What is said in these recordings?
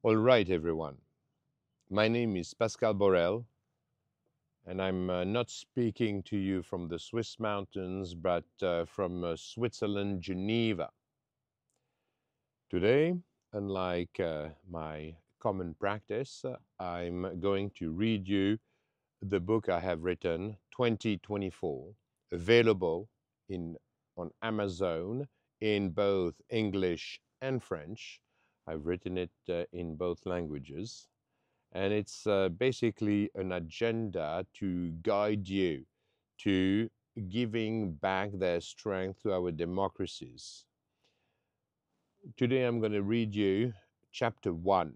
All right, everyone. My name is Pascal Borel, and I'm not speaking to you from the Swiss mountains, but from Switzerland, Geneva. Today, unlike my common practice, I'm going to read you the book I have written, 2024, available in, on Amazon in both English and French. I've written it in both languages. And it's basically an agenda to guide you to giving back their strength to our democracies. Today I'm going to read you chapter 1,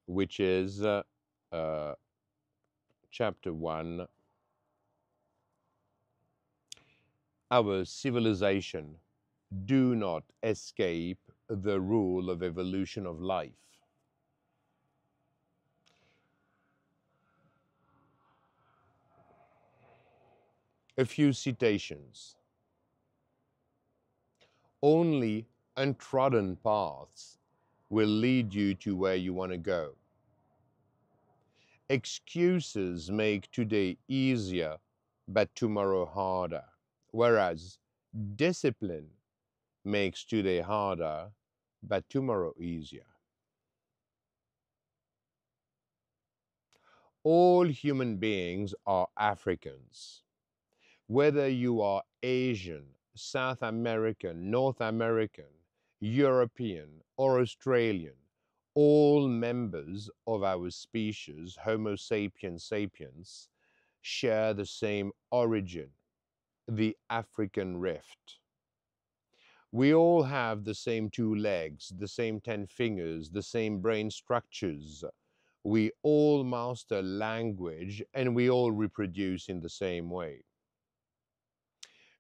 which is uh, chapter 1, our civilization do not escape the rule of evolution of life. A few citations. Only untrodden paths will lead you to where you want to go. Excuses make today easier, but tomorrow harder, whereas discipline makes today harder, but tomorrow easier. All human beings are Africans. Whether you are Asian, South American, North American, European, or Australian, all members of our species, Homo sapiens sapiens, share the same origin, the African rift. We all have the same 2 legs, the same 10 fingers, the same brain structures. We all master language and we all reproduce in the same way.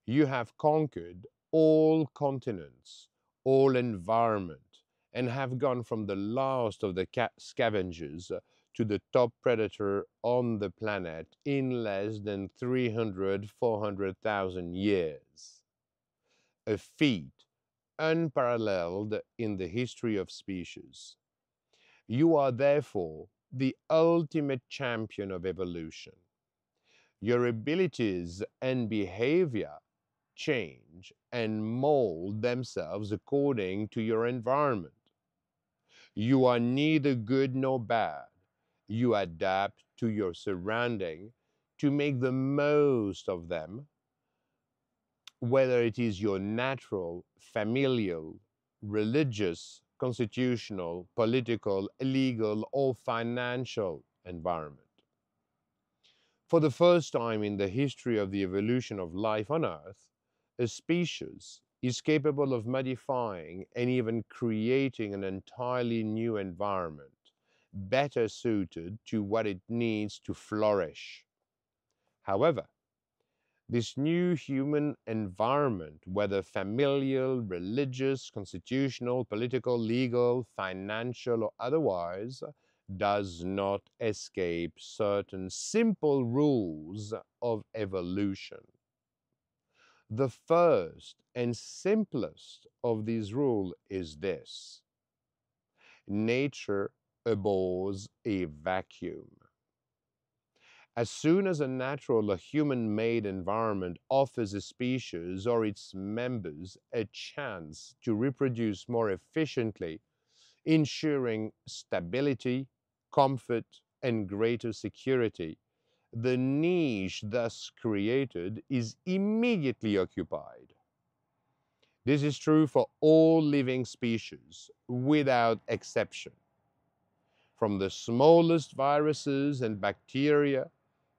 You have conquered all continents, all environment, and have gone from the last of the scavengers to the top predator on the planet in less than 300, 400,000 years. A feat unparalleled in the history of species. You are therefore the ultimate champion of evolution. Your abilities and behavior change and mold themselves according to your environment. You are neither good nor bad. You adapt to your surrounding to make the most of them, whether it is your natural, familial, religious, constitutional, political, legal, or financial environment. For the first time in the history of the evolution of life on Earth, a species is capable of modifying and even creating an entirely new environment, better suited to what it needs to flourish. However, this new human environment, whether familial, religious, constitutional, political, legal, financial, or otherwise, does not escape certain simple rules of evolution. The first and simplest of these rules is this: nature abhors a vacuum. As soon as a natural or human-made environment offers a species or its members a chance to reproduce more efficiently, ensuring stability, comfort, and greater security, the niche thus created is immediately occupied. This is true for all living species, without exception, from the smallest viruses and bacteria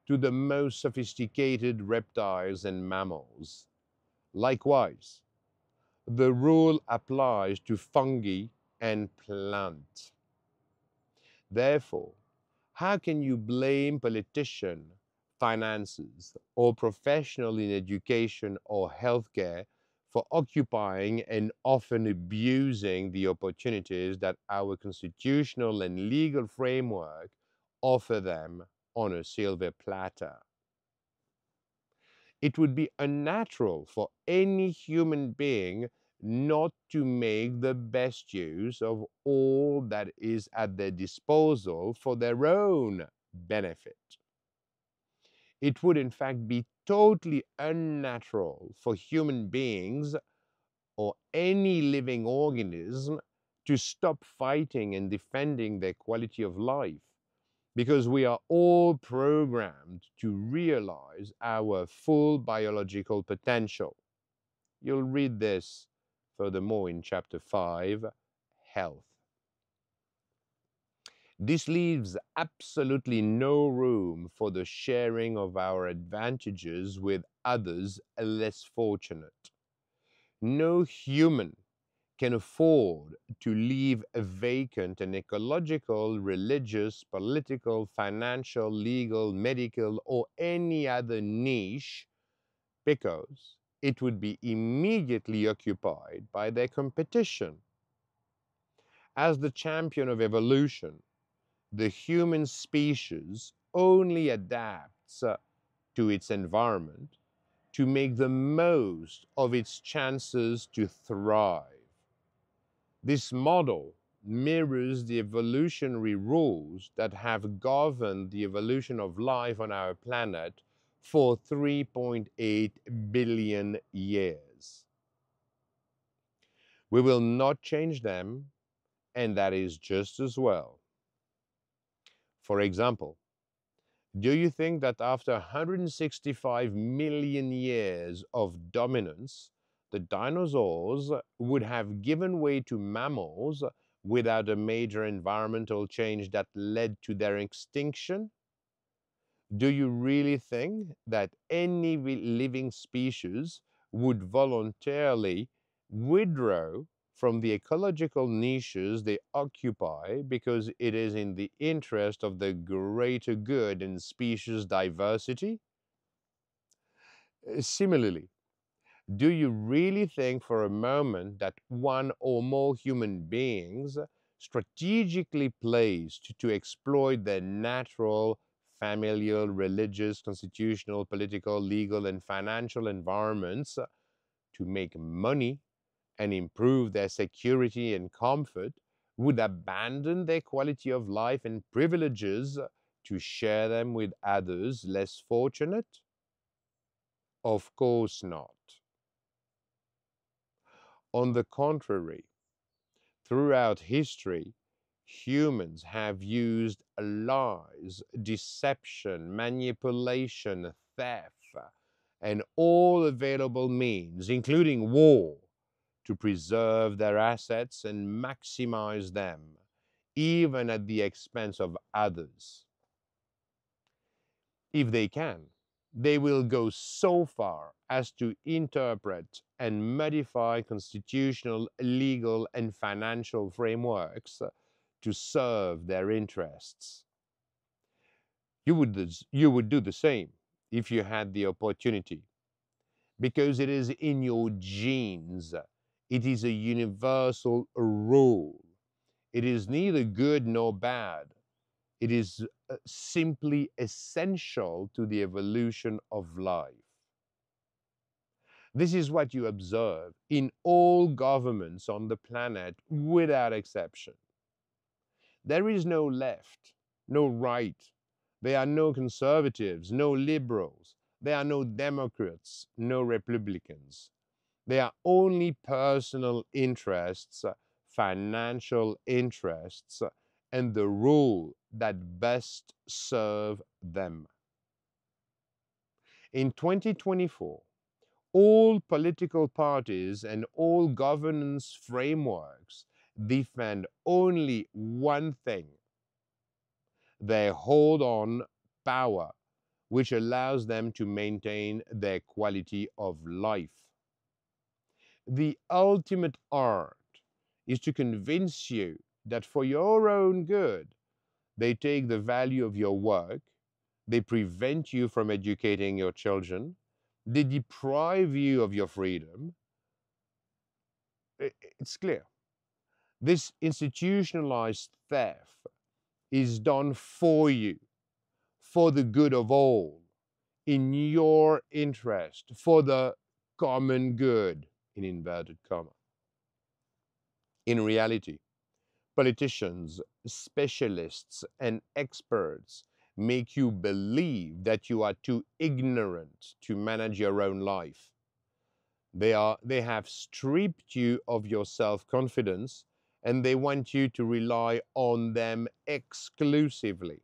to the most sophisticated reptiles and mammals. Likewise, the rule applies to fungi and plants. Therefore, how can you blame politicians, finances, or professionals in education or healthcare for occupying and often abusing the opportunities that our constitutional and legal framework offer them on a silver platter? It would be unnatural for any human being not to make the best use of all that is at their disposal for their own benefit. It would in fact be totally unnatural for human beings or any living organism to stop fighting and defending their quality of life, because we are all programmed to realize our full biological potential. You'll read this furthermore in chapter 5, Health. This leaves absolutely no room for the sharing of our advantages with others less fortunate. No human can afford to leave vacant an ecological, religious, political, financial, legal, medical, or any other niche, because it would be immediately occupied by their competition. As the champion of evolution, the human species only adapts to its environment to make the most of its chances to thrive. This model mirrors the evolutionary rules that have governed the evolution of life on our planet for 3.8 billion years. We will not change them, and that is just as well. For example, do you think that after 165 million years of dominance, the dinosaurs would have given way to mammals without a major environmental change that led to their extinction? Do you really think that any living species would voluntarily withdraw from the ecological niches they occupy because it is in the interest of the greater good and species diversity? Similarly, do you really think for a moment that one or more human beings strategically placed to exploit their natural, familial, religious, constitutional, political, legal, and financial environments to make money and improve their security and comfort would abandon their quality of life and privileges to share them with others less fortunate? Of course not. On the contrary, throughout history, humans have used lies, deception, manipulation, theft, and all available means, including war, to preserve their assets and maximize them, even at the expense of others. If they can, they will go so far as to interpret and modify constitutional, legal, and financial frameworks to serve their interests. You would do the same if you had the opportunity, because it is in your genes. It is a universal rule. It is neither good nor bad. It is simply essential to the evolution of life. This is what you observe in all governments on the planet without exception. There is no left, no right. There are no conservatives, no liberals. There are no Democrats, no Republicans. There are only personal interests, financial interests, and the rule that best serve them. In 2024, all political parties and all governance frameworks defend only one thing: their hold on power, which allows them to maintain their quality of life. The ultimate art is to convince you that for your own good, they take the value of your work, they prevent you from educating your children, they deprive you of your freedom. It's clear. This institutionalized theft is done for you, for the good of all, in your interest, for the common good, in inverted commas. In reality, politicians, specialists, and experts make you believe that you are too ignorant to manage your own life. They have stripped you of your self-confidence and they want you to rely on them exclusively.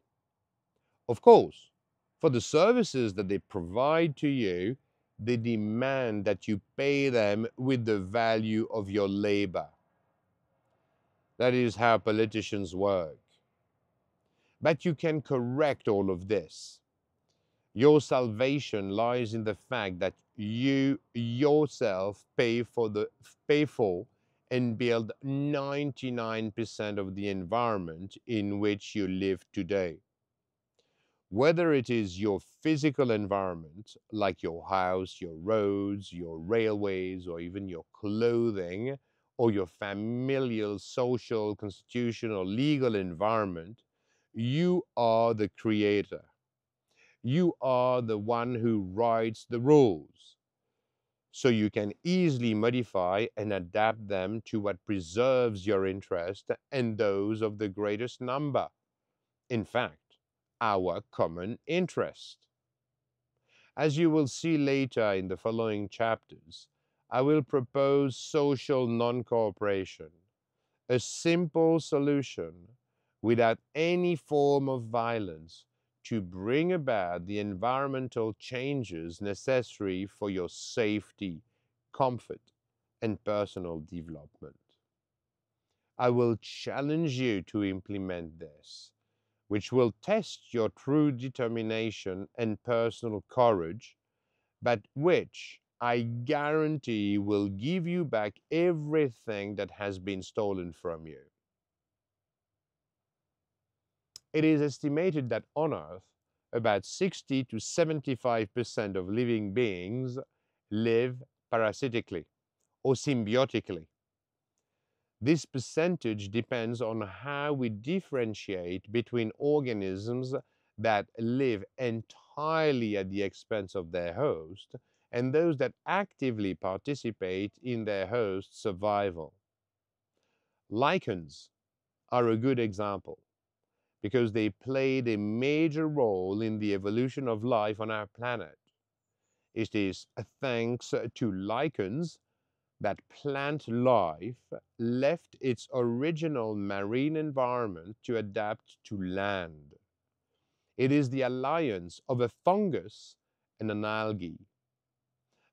Of course, for the services that they provide to you, they demand that you pay them with the value of your labor. That is how politicians work. But you can correct all of this. Your salvation lies in the fact that you yourself pay for and build 99% of the environment in which you live today. Whether it is your physical environment, like your house, your roads, your railways, or even your clothing, or your familial, social, constitutional, legal environment, you are the creator. You are the one who writes the rules. So you can easily modify and adapt them to what preserves your interest and those of the greatest number. In fact, our common interest. As you will see later in the following chapters, I will propose social non-cooperation, a simple solution without any form of violence to bring about the environmental changes necessary for your safety, comfort, and personal development. I will challenge you to implement this, which will test your true determination and personal courage, but which I guarantee will give you back everything that has been stolen from you. It is estimated that on Earth, about 60 to 75% of living beings live parasitically or symbiotically. This percentage depends on how we differentiate between organisms that live entirely at the expense of their host and those that actively participate in their host's survival. Lichens are a good example because they played a major role in the evolution of life on our planet. It is thanks to lichens that plant life left its original marine environment to adapt to land. It is the alliance of a fungus and an algae.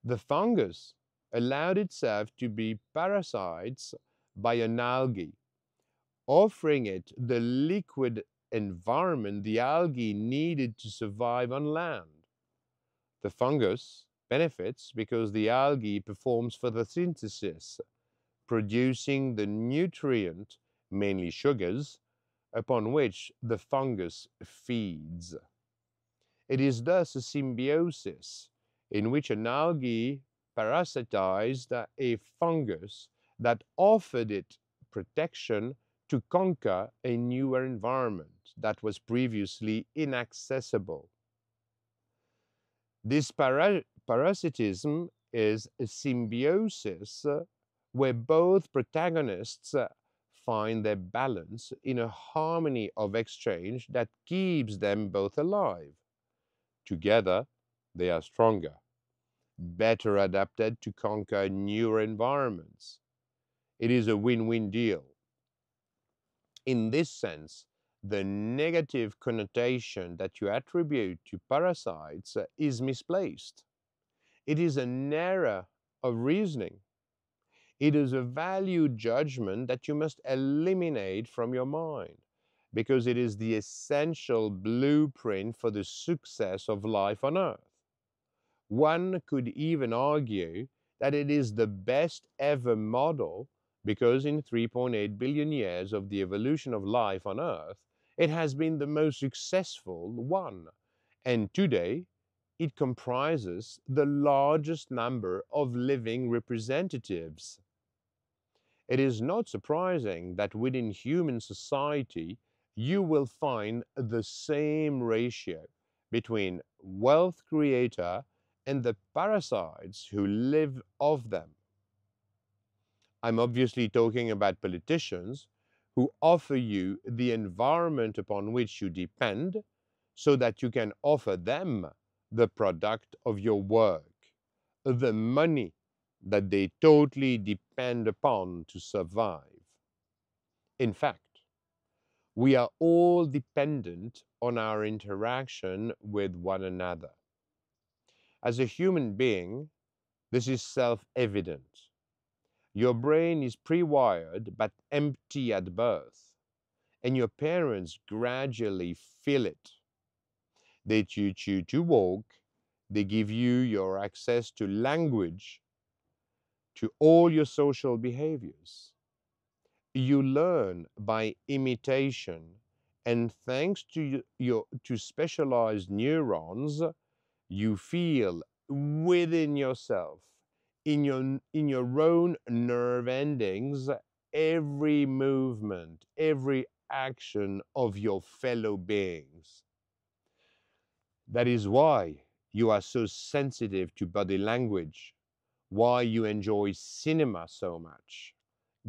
The fungus allowed itself to be parasites by an algae, offering it the liquid environment the algae needed to survive on land. The fungus benefits because the algae performs photosynthesis, producing the nutrient, mainly sugars, upon which the fungus feeds. It is thus a symbiosis in which an algae parasitized a fungus that offered it protection to conquer a newer environment that was previously inaccessible. This parasitism is a symbiosis where both protagonists find their balance in a harmony of exchange that keeps them both alive. Together, they are stronger, better adapted to conquer newer environments. It is a win-win deal. In this sense, the negative connotation that you attribute to parasites is misplaced. It is an error of reasoning. It is a value judgment that you must eliminate from your mind because it is the essential blueprint for the success of life on Earth. One could even argue that it is the best ever model because in 3.8 billion years of the evolution of life on Earth, it has been the most successful one. And today, it comprises the largest number of living representatives. It is not surprising that within human society, you will find the same ratio between wealth creator and the parasites who live off them. I'm obviously talking about politicians who offer you the environment upon which you depend so that you can offer them the product of your work, the money that they totally depend upon to survive. In fact, we are all dependent on our interaction with one another. As a human being, this is self-evident. Your brain is pre-wired but empty at birth, and your parents gradually fill it. They teach you to walk, they give you your access to language, to all your social behaviors. You learn by imitation, and thanks to to specialized neurons, you feel within yourself, in your own nerve endings, every movement, every action of your fellow beings. That is why you are so sensitive to body language, why you enjoy cinema so much.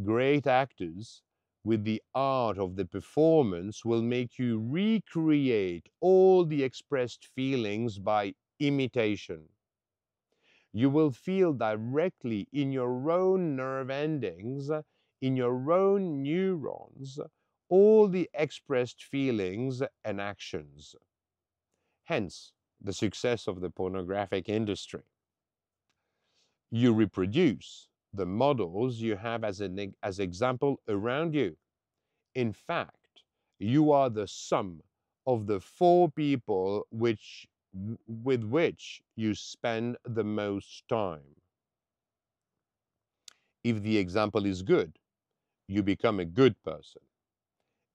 Great actors with the art of the performance will make you recreate all the expressed feelings by imitation. You will feel directly in your own nerve endings, in your own neurons, all the expressed feelings and actions. Hence, the success of the pornographic industry. You reproduce the models you have as example around you. In fact, you are the sum of the four people with which you spend the most time. If the example is good, you become a good person.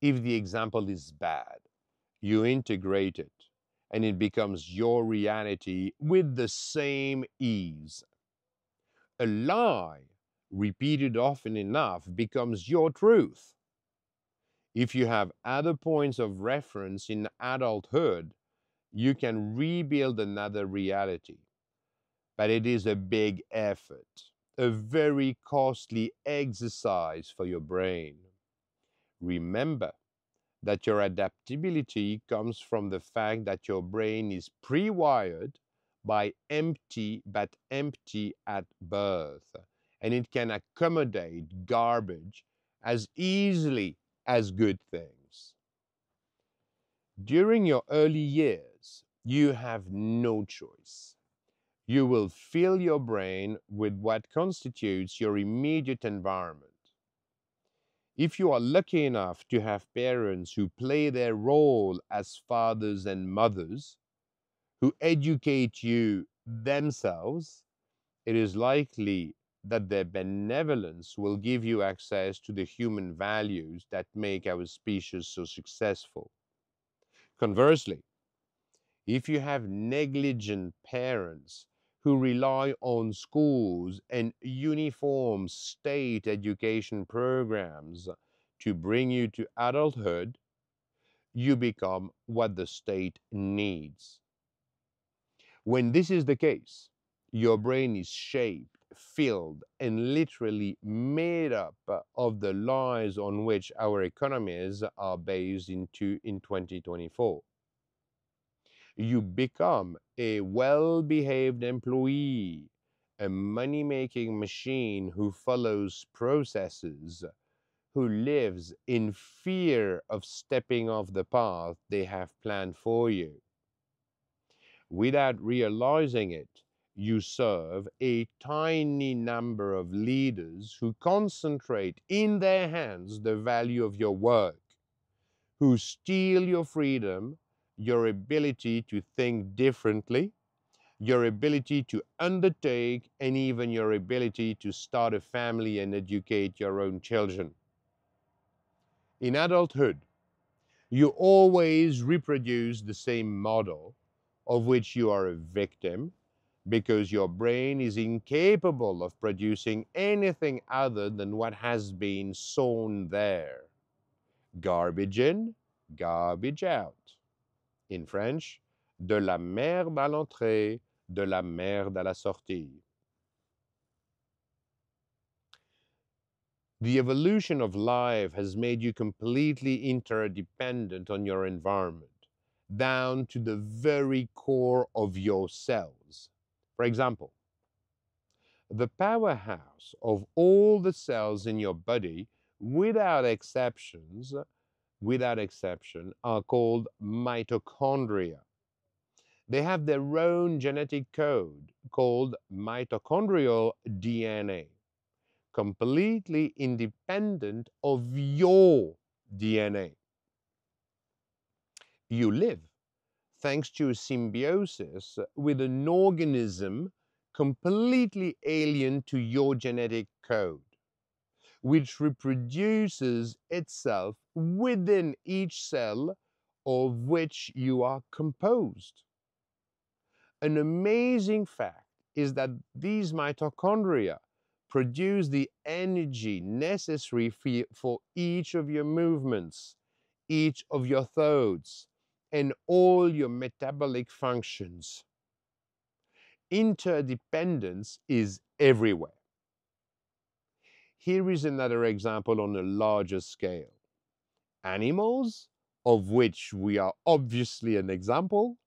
If the example is bad, you integrate it and it becomes your reality with the same ease. A lie repeated often enough becomes your truth. If you have other points of reference in adulthood, you can rebuild another reality. But it is a big effort, a very costly exercise for your brain. Remember that your adaptability comes from the fact that your brain is pre-wired by empty but empty at birth, and it can accommodate garbage as easily as good things. During your early years, you have no choice. You will fill your brain with what constitutes your immediate environment. If you are lucky enough to have parents who play their role as fathers and mothers, who educate you themselves, it is likely that their benevolence will give you access to the human values that make our species so successful. Conversely, if you have negligent parents who rely on schools and uniform state education programs to bring you to adulthood, you become what the state needs. When this is the case, your brain is shaped, filled, and literally made up of the lies on which our economies are based in 2024. You become a well-behaved employee, a money-making machine who follows processes, who lives in fear of stepping off the path they have planned for you. Without realizing it, you serve a tiny number of leaders who concentrate in their hands the value of your work, who steal your freedom, your ability to think differently, your ability to undertake, and even your ability to start a family and educate your own children. In adulthood, you always reproduce the same model of which you are a victim because your brain is incapable of producing anything other than what has been sown there. Garbage in, garbage out. In French, de la merde à l'entrée, de la merde à la sortie. The evolution of life has made you completely interdependent on your environment, down to the very core of your cells. For example, the powerhouse of all the cells in your body, without exceptions, without exception, are called mitochondria. They have their own genetic code called mitochondrial DNA, completely independent of your DNA. You live thanks to a symbiosis with an organism completely alien to your genetic code, which reproduces itself within each cell of which you are composed. An amazing fact is that these mitochondria produce the energy necessary for each of your movements, each of your thoughts, and all your metabolic functions. Interdependence is everywhere. Here is another example on a larger scale. Animals, of which we are obviously an example,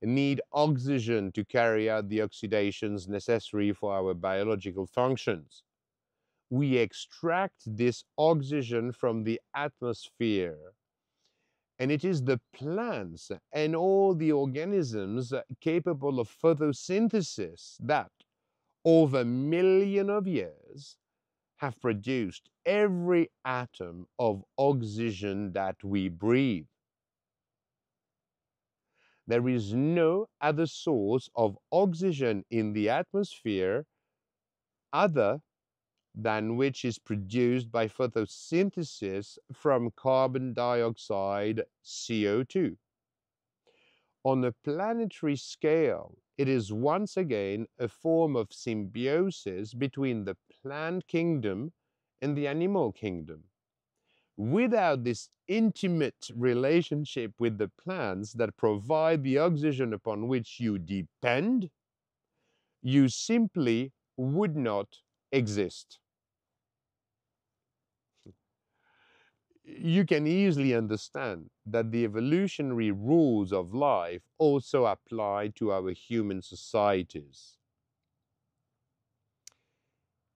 need oxygen to carry out the oxidations necessary for our biological functions. We extract this oxygen from the atmosphere, and it is the plants and all the organisms capable of photosynthesis that, over millions of years, have produced every atom of oxygen that we breathe. There is no other source of oxygen in the atmosphere other than which is produced by photosynthesis from carbon dioxide, CO2. On a planetary scale, it is once again a form of symbiosis between the plant kingdom and the animal kingdom. Without this intimate relationship with the plants that provide the oxygen upon which you depend, you simply would not exist. You can easily understand that the evolutionary rules of life also apply to our human societies.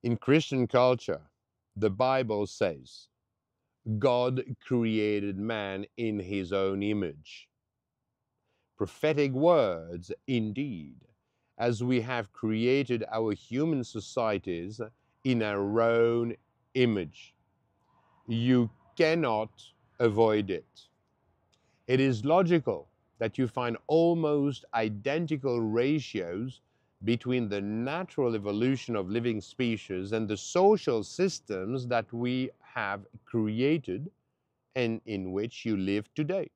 In Christian culture, the Bible says, God created man in his own image. Prophetic words indeed, as we have created our human societies in our own image. You cannot avoid it. It is logical that you find almost identical ratios between the natural evolution of living species and the social systems that we have created and in which you live today.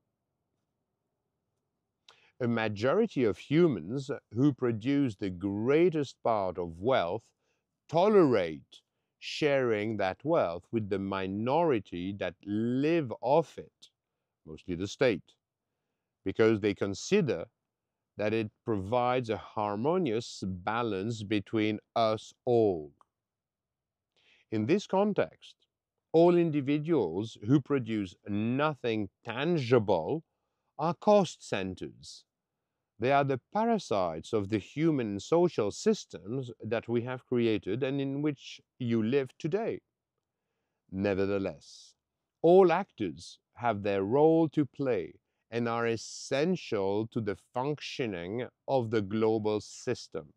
A majority of humans who produce the greatest part of wealth tolerate sharing that wealth with the minority that live off it, mostly the state, because they consider that it provides a harmonious balance between us all. In this context, all individuals who produce nothing tangible are cost centers. They are the parasites of the human social systems that we have created and in which you live today. Nevertheless, all actors have their role to play and are essential to the functioning of the global system.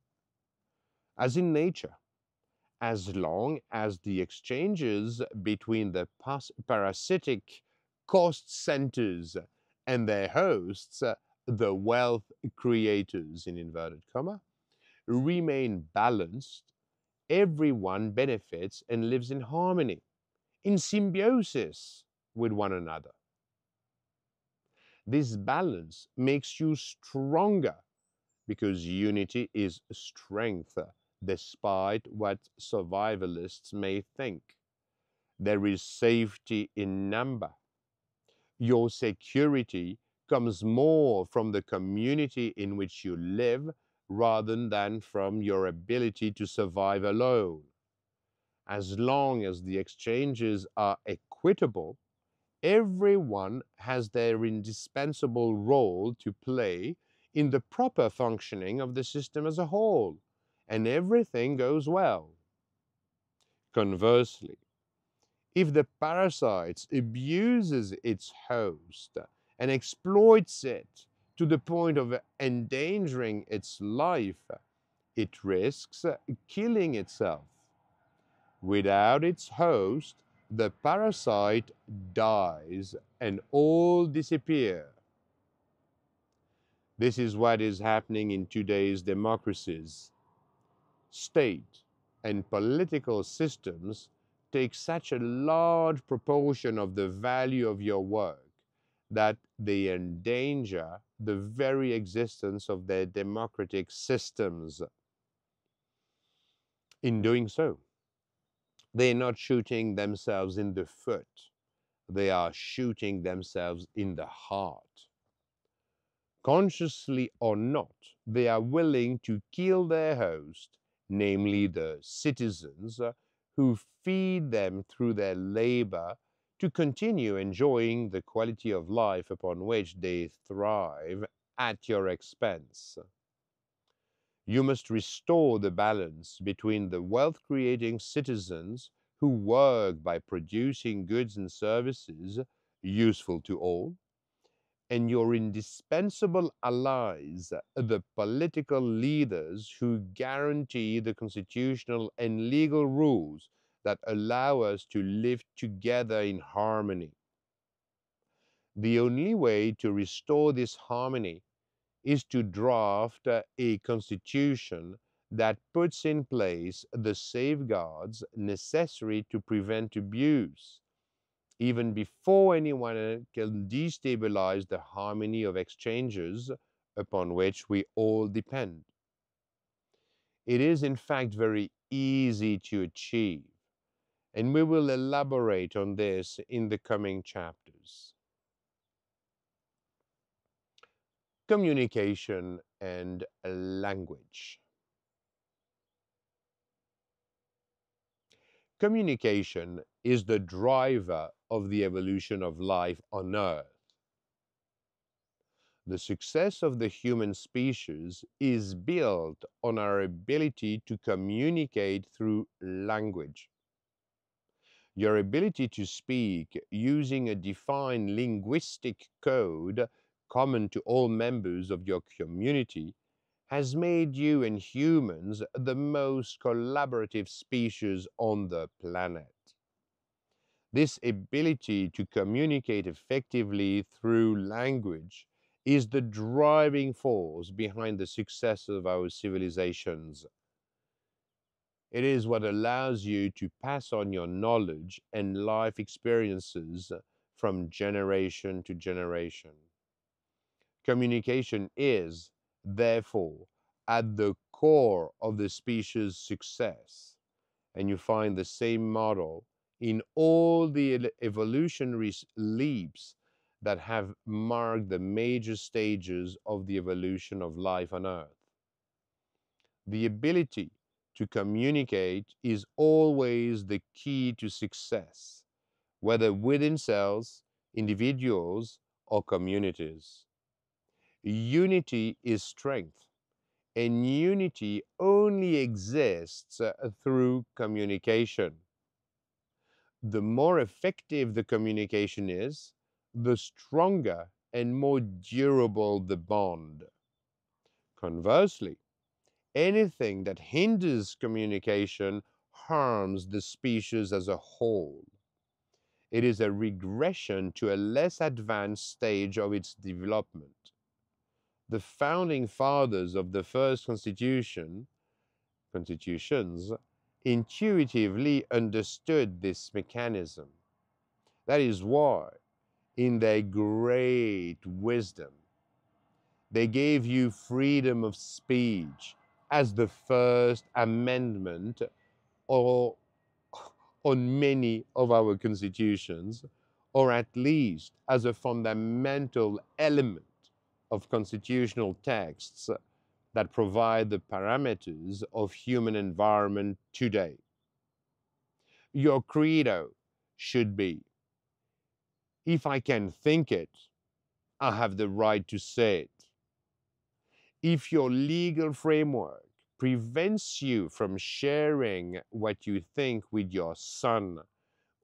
As in nature, as long as the exchanges between the parasitic cost centers and their hosts, the wealth creators in inverted comma, remain balanced, everyone benefits and lives in harmony, in symbiosis with one another. This balance makes you stronger because unity is strength, despite what survivalists may think. There is safety in number. Your security comes more from the community in which you live rather than from your ability to survive alone. as long as the exchanges are equitable, everyone has their indispensable role to play in the proper functioning of the system as a whole, and everything goes well. Conversely, if the parasite abuses its host and exploits it to the point of endangering its life, it risks killing itself. Without its host, the parasite dies and all disappear. This is what is happening in today's democracies. State and political systems take such a large proportion of the value of your work that they endanger the very existence of their democratic systems. In doing so, they're not shooting themselves in the foot, they are shooting themselves in the heart. Consciously or not, they are willing to kill their host, namely the citizens who feed them through their labor to continue enjoying the quality of life upon which they thrive at your expense. You must restore the balance between the wealth creating citizens who work by producing goods and services useful to all, and your indispensable allies, the political leaders who guarantee the constitutional and legal rules that allow us to live together in harmony. The only way to restore this harmony is to draft a constitution that puts in place the safeguards necessary to prevent abuse, even before anyone can destabilize the harmony of exchanges upon which we all depend. It is, in fact, very easy to achieve, and we will elaborate on this in the coming chapters. Communication and language. Communication is the driver of the evolution of life on Earth. The success of the human species is built on our ability to communicate through language. Your ability to speak using a defined linguistic code common to all members of your community has made you and humans the most collaborative species on the planet. This ability to communicate effectively through language is the driving force behind the success of our civilizations. It is what allows you to pass on your knowledge and life experiences from generation to generation. Communication is, therefore, at the core of the species' success, and you find the same model in all the evolutionary leaps that have marked the major stages of the evolution of life on Earth. The ability to communicate is always the key to success, whether within cells, individuals, or communities. Unity is strength, and unity only exists through communication. The more effective the communication is, the stronger and more durable the bond. Conversely, anything that hinders communication harms the species as a whole. It is a regression to a less advanced stage of its development. The founding fathers of the first constitutions intuitively understood this mechanism. That is why, in their great wisdom, they gave you freedom of speech as the First Amendment or on many of our constitutions, or at least as a fundamental element of constitutional texts that provide the parameters of human environment today. Your credo should be, if I can think it, I have the right to say it. If your legal framework prevents you from sharing what you think with your son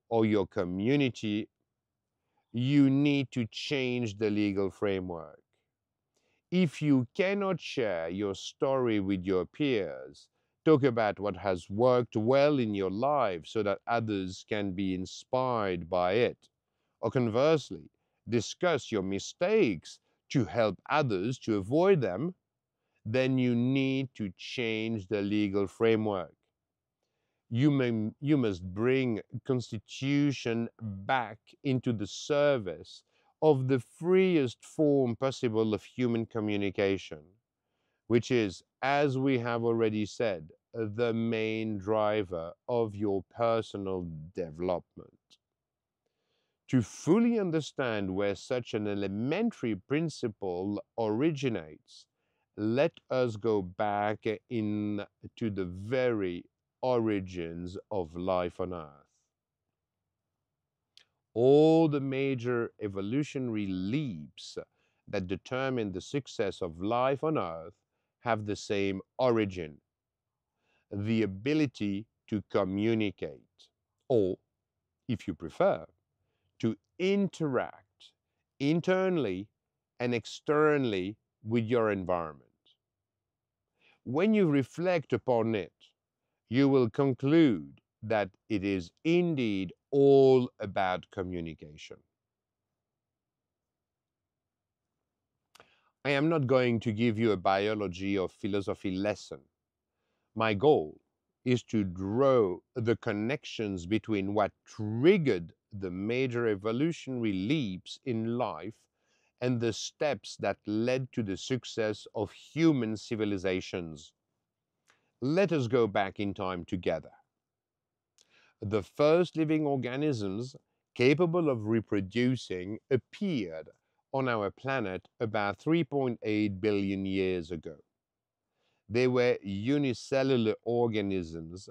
or your community, you need to change the legal framework. If you cannot share your story with your peers, talk about what has worked well in your life so that others can be inspired by it. Or conversely, discuss your mistakes to help others to avoid them. Then you need to change the legal framework. You must bring constitution back into the service of the freest form possible of human communication, which is, as we have already said, the main driver of your personal development. To fully understand where such an elementary principle originates, let us go back into the very origins of life on Earth. All the major evolutionary leaps that determine the success of life on Earth have the same origin: the ability to communicate, or, if you prefer, to interact internally and externally with your environment. When you reflect upon it, you will conclude that it is indeed all about communication. I am not going to give you a biology or philosophy lesson. My goal is to draw the connections between what triggered the major evolutionary leaps in life and the steps that led to the success of human civilizations. Let us go back in time together. The first living organisms capable of reproducing appeared on our planet about 3.8 billion years ago. They were unicellular organisms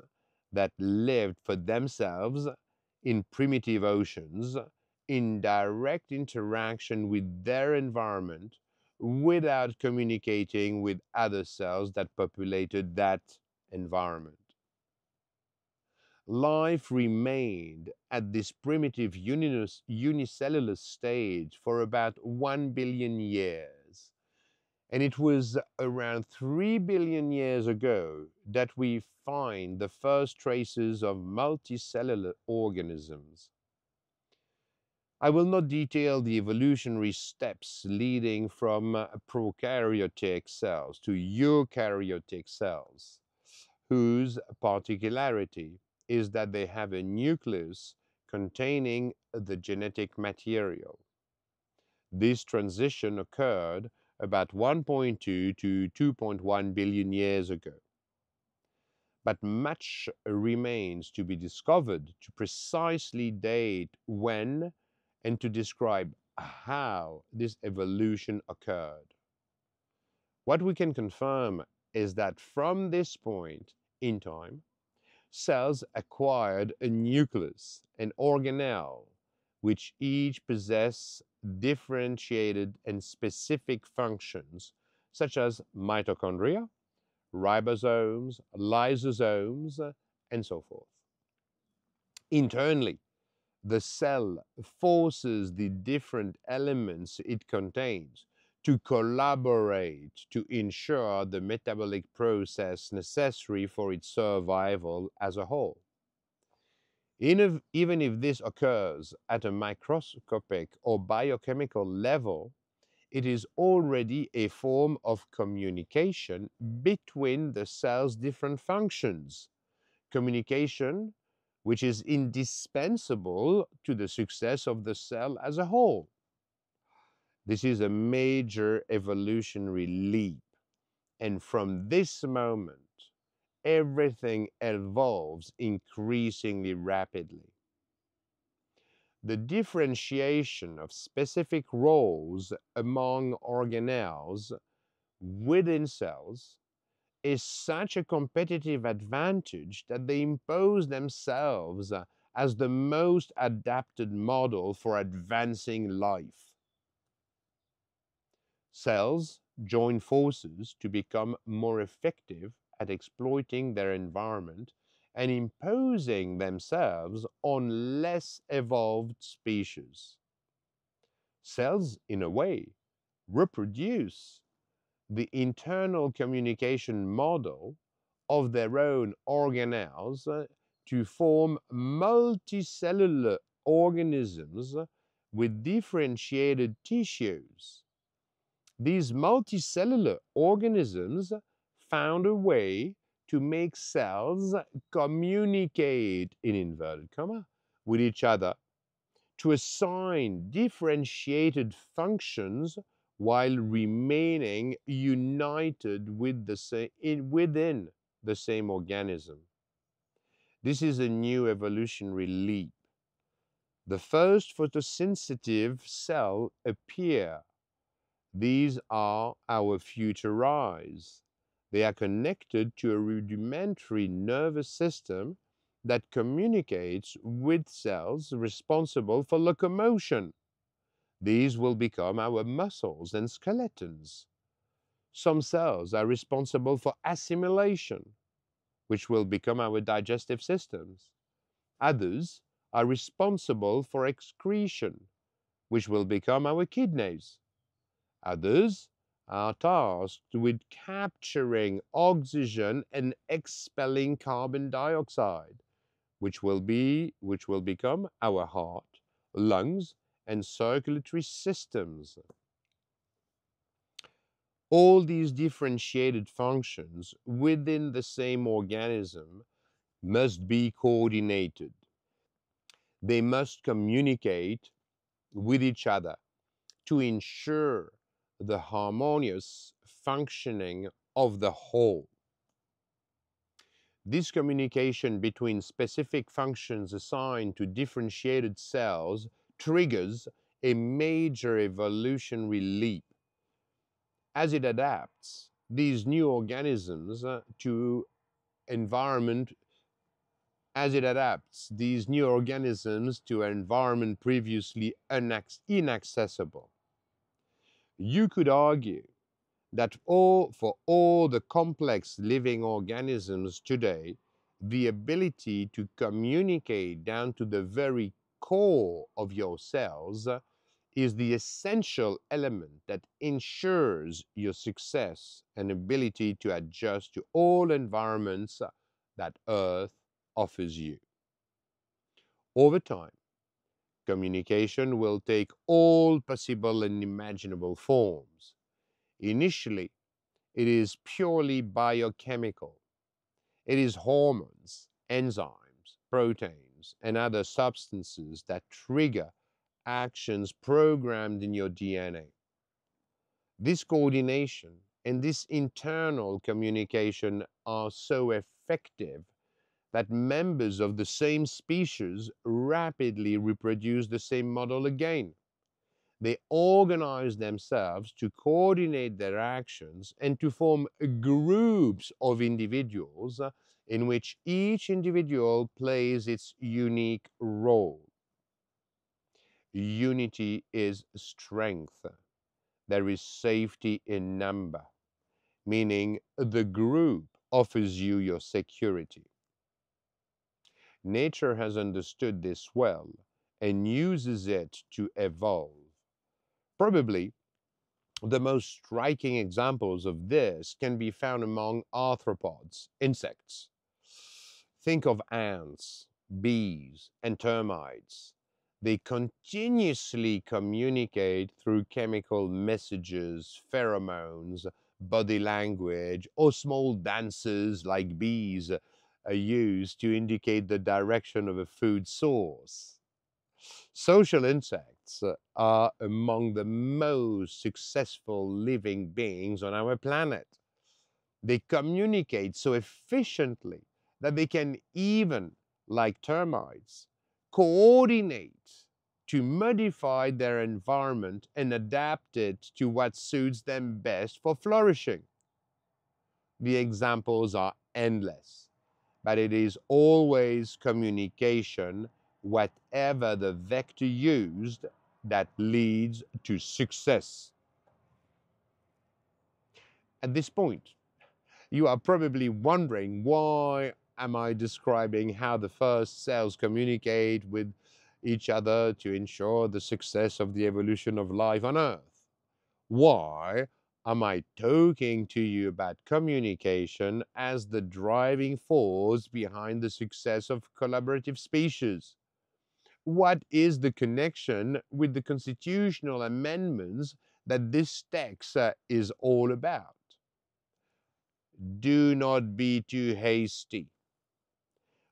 that lived for themselves in primitive oceans, in direct interaction with their environment, without communicating with other cells that populated that environment. Life remained at this primitive unicellular stage for about 1 billion years. And it was around 3 billion years ago that we find the first traces of multicellular organisms. I will not detail the evolutionary steps leading from prokaryotic cells to eukaryotic cells, whose particularity is that they have a nucleus containing the genetic material. This transition occurred about 1.2 to 2.1 billion years ago. But much remains to be discovered to precisely date when and to describe how this evolution occurred. What we can confirm is that from this point in time, cells acquired a nucleus, an organelle, which each possess differentiated and specific functions, such as mitochondria, ribosomes, lysosomes, and so forth. Internally, the cell forces the different elements it contains to collaborate to ensure the metabolic process necessary for its survival as a whole. Even if this occurs at a microscopic or biochemical level, it is already a form of communication between the cell's different functions. Communication which is indispensable to the success of the cell as a whole. This is a major evolutionary leap, and from this moment, everything evolves increasingly rapidly. The differentiation of specific roles among organelles within cells is such a competitive advantage that they impose themselves as the most adapted model for advancing life. Cells join forces to become more effective at exploiting their environment and imposing themselves on less evolved species. Cells, in a way, reproduce the internal communication model of their own organelles to form multicellular organisms with differentiated tissues. These multicellular organisms found a way to make cells communicate, in inverted comma, with each other, to assign differentiated functions while remaining united with within the same organism. This is a new evolutionary leap. The first photosensitive cell appear. These are our future eyes. They are connected to a rudimentary nervous system that communicates with cells responsible for locomotion. These will become our muscles and skeletons. Some cells are responsible for assimilation, which will become our digestive systems. Others are responsible for excretion, which will become our kidneys. Others are tasked with capturing oxygen and expelling carbon dioxide, which will become our heart, lungs, and circulatory systems. All these differentiated functions within the same organism must be coordinated. They must communicate with each other to ensure the harmonious functioning of the whole. This communication between specific functions assigned to differentiated cells triggers a major evolutionary leap as it adapts these new organisms to environment as it adapts these new organisms to an environment previously inaccessible. You could argue that for all the complex living organisms today, the ability to communicate down to the very core of your cells is the essential element that ensures your success and ability to adjust to all environments that Earth offers you. Over time, communication will take all possible and imaginable forms. Initially, it is purely biochemical. It is hormones, enzymes, proteins, and other substances that trigger actions programmed in your DNA. This coordination and this internal communication are so effective that members of the same species rapidly reproduce the same model again. They organize themselves to coordinate their actions and to form groups of individuals in which each individual plays its unique role. Unity is strength. There is safety in number, meaning the group offers you your security. Nature has understood this well and uses it to evolve. Probably the most striking examples of this can be found among arthropods, insects. Think of ants, bees, and termites. They continuously communicate through chemical messages, pheromones, body language, or small dances like bees are used to indicate the direction of a food source. Social insects are among the most successful living beings on our planet. They communicate so efficiently that they can even, like termites, coordinate to modify their environment and adapt it to what suits them best for flourishing. The examples are endless, but it is always communication, whatever the vector used, that leads to success. At this point, you are probably wondering, why am I describing how the first cells communicate with each other to ensure the success of the evolution of life on Earth? Why am I talking to you about communication as the driving force behind the success of collaborative species? What is the connection with the constitutional amendments that this text is all about? Do not be too hasty.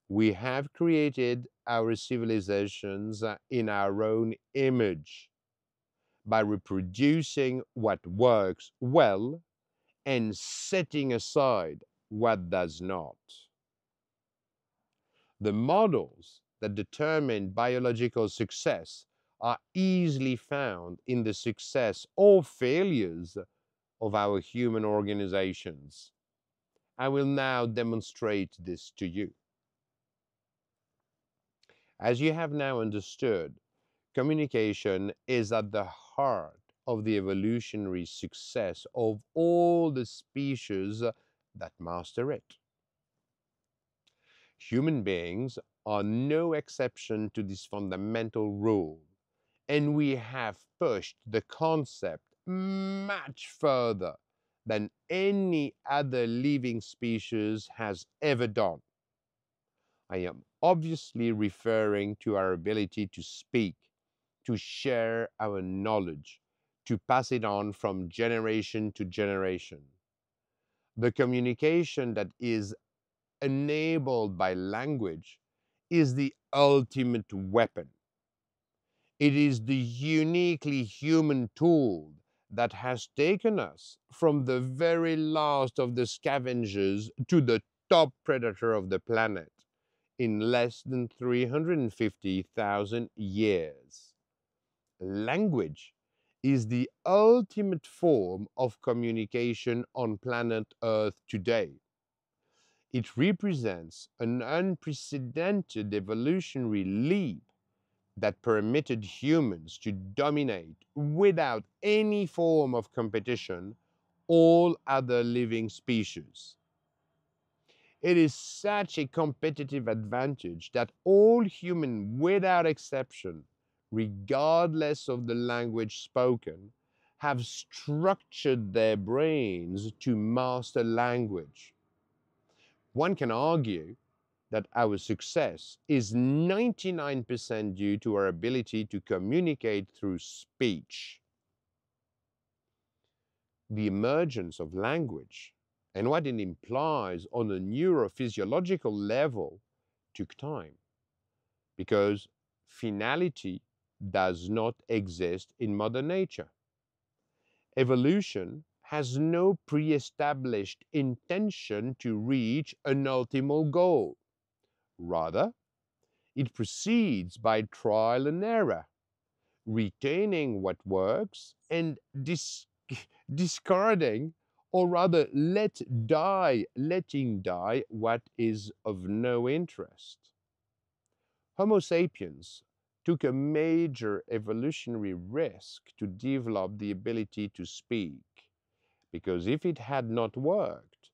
We have created our civilizations in our own image by reproducing what works well and setting aside what does not. The models that determine biological success are easily found in the success or failures of our human organizations. I will now demonstrate this to you. As you have now understood, communication is at the heart of the evolutionary success of all the species that master it. Human beings are no exception to this fundamental rule, and we have pushed the concept much further than any other living species has ever done. I am obviously referring to our ability to speak, to share our knowledge, to pass it on from generation to generation. The communication that is enabled by language is the ultimate weapon. It is the uniquely human tool that has taken us from the very last of the scavengers to the top predator of the planet in less than 350,000 years. Language is the ultimate form of communication on planet Earth today. It represents an unprecedented evolutionary leap that permitted humans to dominate without any form of competition all other living species. It is such a competitive advantage that all humans, without exception, regardless of the language spoken, have structured their brains to master language. One can argue that our success is 99% due to our ability to communicate through speech. The emergence of language and what it implies on a neurophysiological level took time, because finality does not exist in Mother Nature. Evolution has no pre-established intention to reach an ultimate goal. Rather, it proceeds by trial and error, retaining what works and discarding, or rather letting die what is of no interest. Homo sapiens took a major evolutionary risk to develop the ability to speak, because if it had not worked,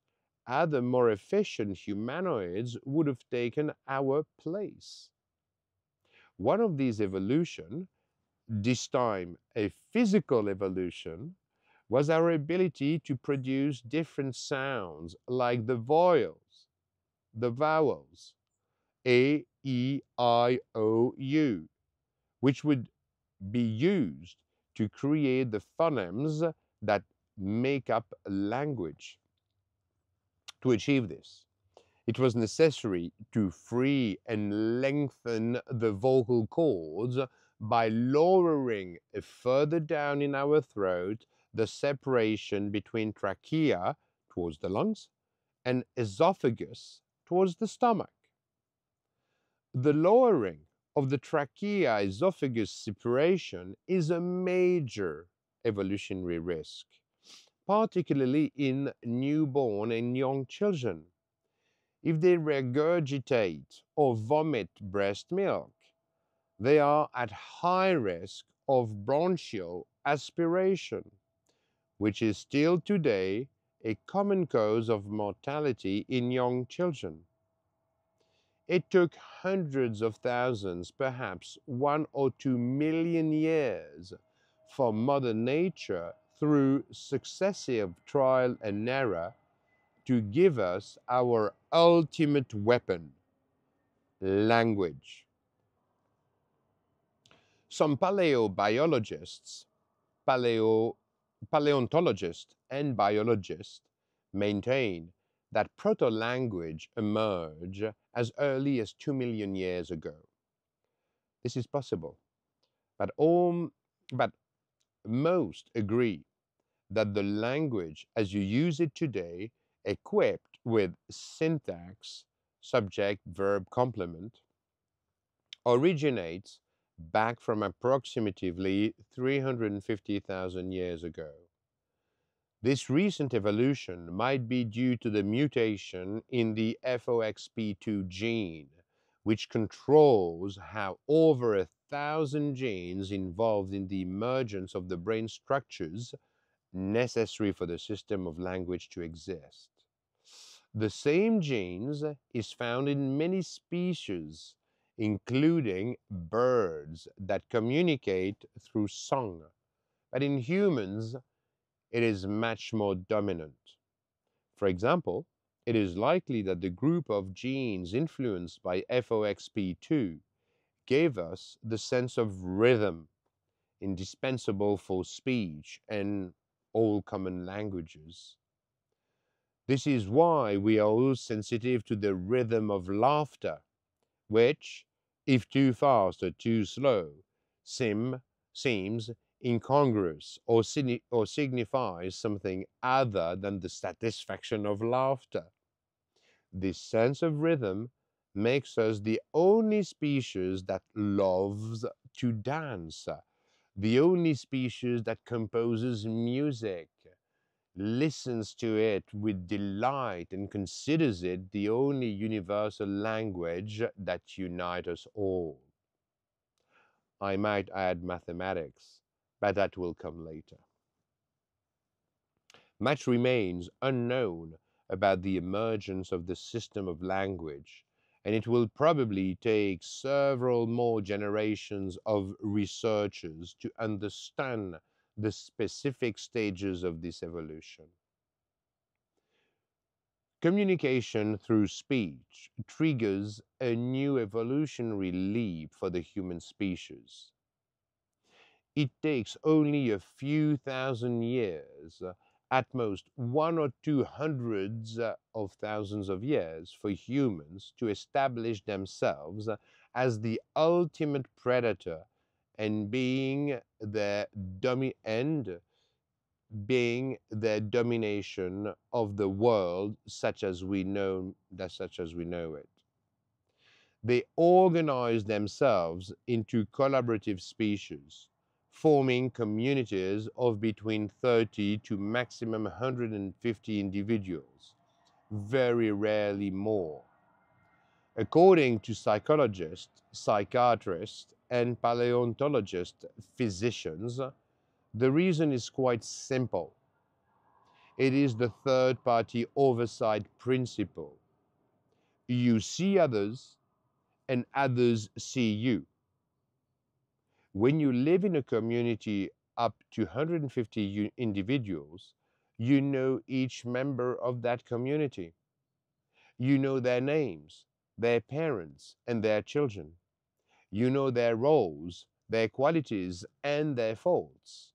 other more efficient humanoids would have taken our place. One of these evolutions, this time a physical evolution, was our ability to produce different sounds like the vowels, A, E, I, O, U, which would be used to create the phonemes that make up a language. To achieve this, it was necessary to free and lengthen the vocal cords by lowering further down in our throat the separation between trachea towards the lungs and esophagus towards the stomach. The lowering of the trachea-esophagus separation is a major evolutionary risk, particularly in newborn and young children. If they regurgitate or vomit breast milk, they are at high risk of bronchial aspiration, which is still today a common cause of mortality in young children. It took hundreds of thousands, perhaps 1 or 2 million years, for Mother Nature, through successive trial and error, to give us our ultimate weapon, language. Some paleo, paleontologists, and biologists maintain that proto-language emerged as early as 2 million years ago. This is possible, but most agree that the language as you use it today, equipped with syntax, subject, verb, complement, originates back from approximately 350,000 years ago. This recent evolution might be due to the mutation in the FOXP2 gene, which controls how over 1,000 genes involved in the emergence of the brain structures necessary for the system of language to exist. The same genes is found in many species, including birds that communicate through song, but in humans, it is much more dominant. For example, it is likely that the group of genes influenced by FOXP2 gave us the sense of rhythm indispensable for speech and all common languages. This is why we are all sensitive to the rhythm of laughter, which, if too fast or too slow, seems incongruous or signifies something other than the satisfaction of laughter. This sense of rhythm makes us the only species that loves to dance, the only species that composes music, listens to it with delight, and considers it the only universal language that unites us all. I might add mathematics, but that will come later. Much remains unknown about the emergence of the system of language, and it will probably take several more generations of researchers to understand the specific stages of this evolution. Communication through speech triggers a new evolutionary leap for the human species. It takes only a few thousand years, at most 1 or 2 hundreds of thousands of years, for humans to establish themselves as the ultimate predator and being their domination of the world such as we know it. They organize themselves into collaborative species, forming communities of between 30 to maximum 150 individuals, very rarely more. According to psychologists, psychiatrists, and paleontologist physicians, the reason is quite simple. It is the third-party oversight principle. You see others, and others see you. When you live in a community up to 150 individuals, you know each member of that community. You know their names, their parents, and their children. You know their roles, their qualities, and their faults.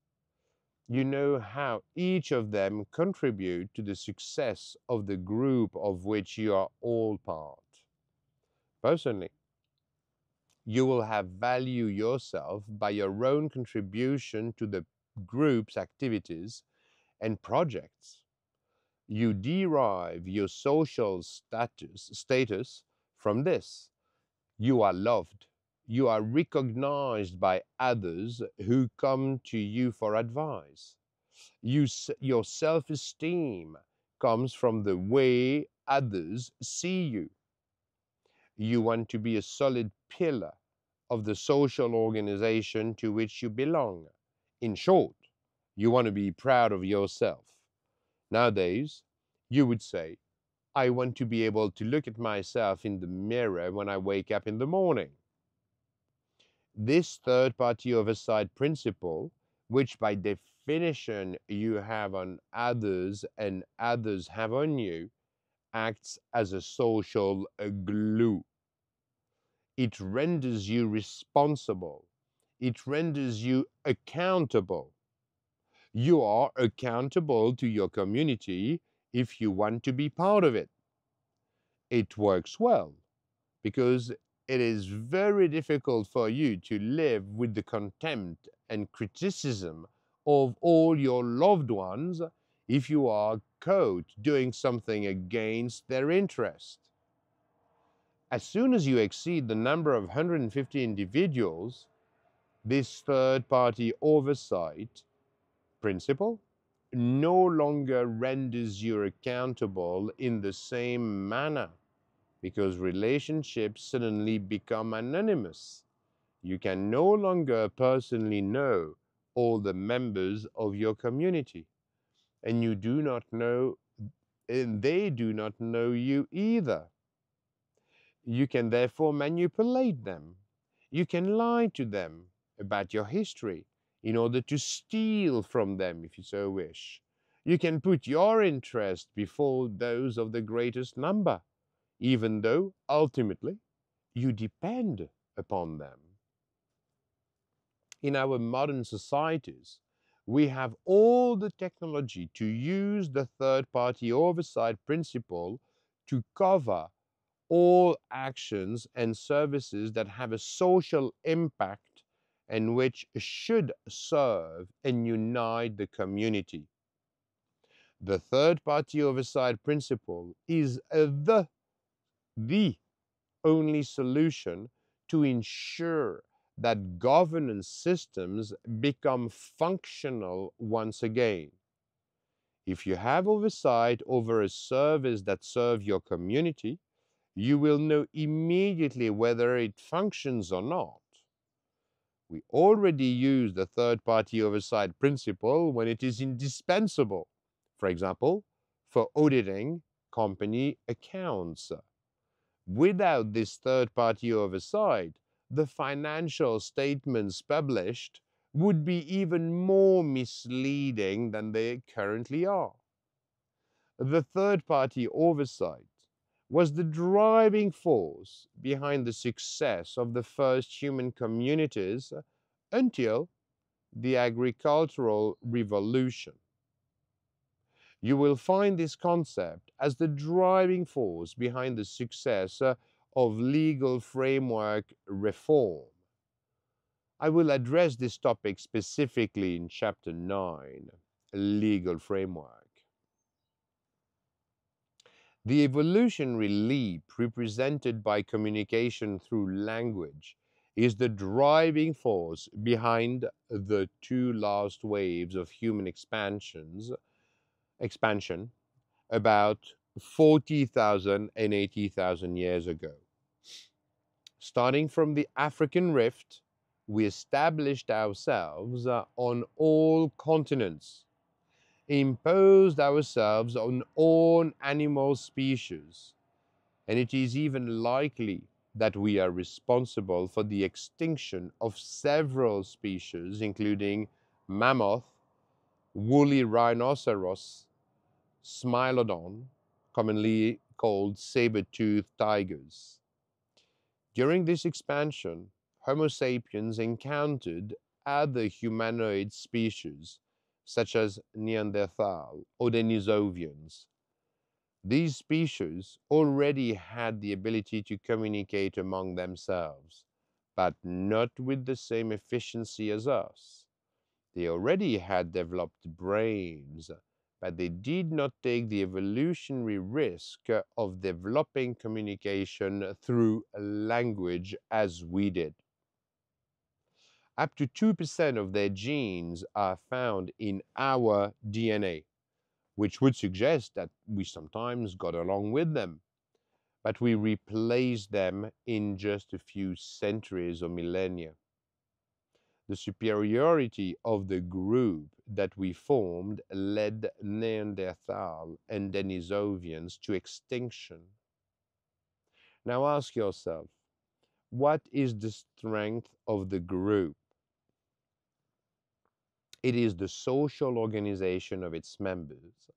You know how each of them contribute to the success of the group of which you are all part. Personally, you will have value yourself by your own contribution to the group's activities and projects. You derive your social status from this. You are loved. You are recognized by others who come to you for advice. Your self-esteem comes from the way others see you. You want to be a solid pillar of the social organization to which you belong. In short, you want to be proud of yourself. Nowadays, you would say, I want to be able to look at myself in the mirror when I wake up in the morning. This third party oversight principle, which by definition you have on others and others have on you, acts as a social glue. It renders you responsible. It renders you accountable. You are accountable to your community if you want to be part of it. It works well because it is very difficult for you to live with the contempt and criticism of all your loved ones if you are caught doing something against their interest. As soon as you exceed the number of 150 individuals, this third party oversight principle no longer renders you accountable in the same manner because relationships suddenly become anonymous. You can no longer personally know all the members of your community, and you do not know, and they do not know you either. You can therefore manipulate them. You can lie to them about your history in order to steal from them if you so wish. You can put your interest before those of the greatest number, even though ultimately you depend upon them. In our modern societies, we have all the technology to use the third party oversight principle to cover all actions and services that have a social impact and which should serve and unite the community. The third party oversight principle is the only solution to ensure that governance systems become functional once again. If you have oversight over a service that serves your community, you will know immediately whether it functions or not. We already use the third-party oversight principle when it is indispensable, for example, for auditing company accounts. Without this third-party oversight, the financial statements published would be even more misleading than they currently are. The third-party oversight was the driving force behind the success of the first human communities until the agricultural revolution. You will find this concept as the driving force behind the success of legal framework reform. I will address this topic specifically in Chapter 9, Legal Framework. The evolutionary leap represented by communication through language is the driving force behind the two last waves of human expansion about 40,000 and 80,000 years ago. Starting from the African rift, we established ourselves on all continents, imposed ourselves on all animal species, and it is even likely that we are responsible for the extinction of several species, including mammoth, woolly rhinoceros, smilodon, commonly called saber-toothed tigers. During this expansion, Homo sapiens encountered other humanoid species, such as Neanderthal or Denisovians. These species already had the ability to communicate among themselves, but not with the same efficiency as us. They already had developed brains, but they did not take the evolutionary risk of developing communication through language as we did. Up to 2% of their genes are found in our DNA, which would suggest that we sometimes got along with them, but we replaced them in just a few centuries or millennia. The superiority of the group that we formed led Neanderthal and Denisovians to extinction. Now ask yourself, what is the strength of the group? It is the social organization of its members,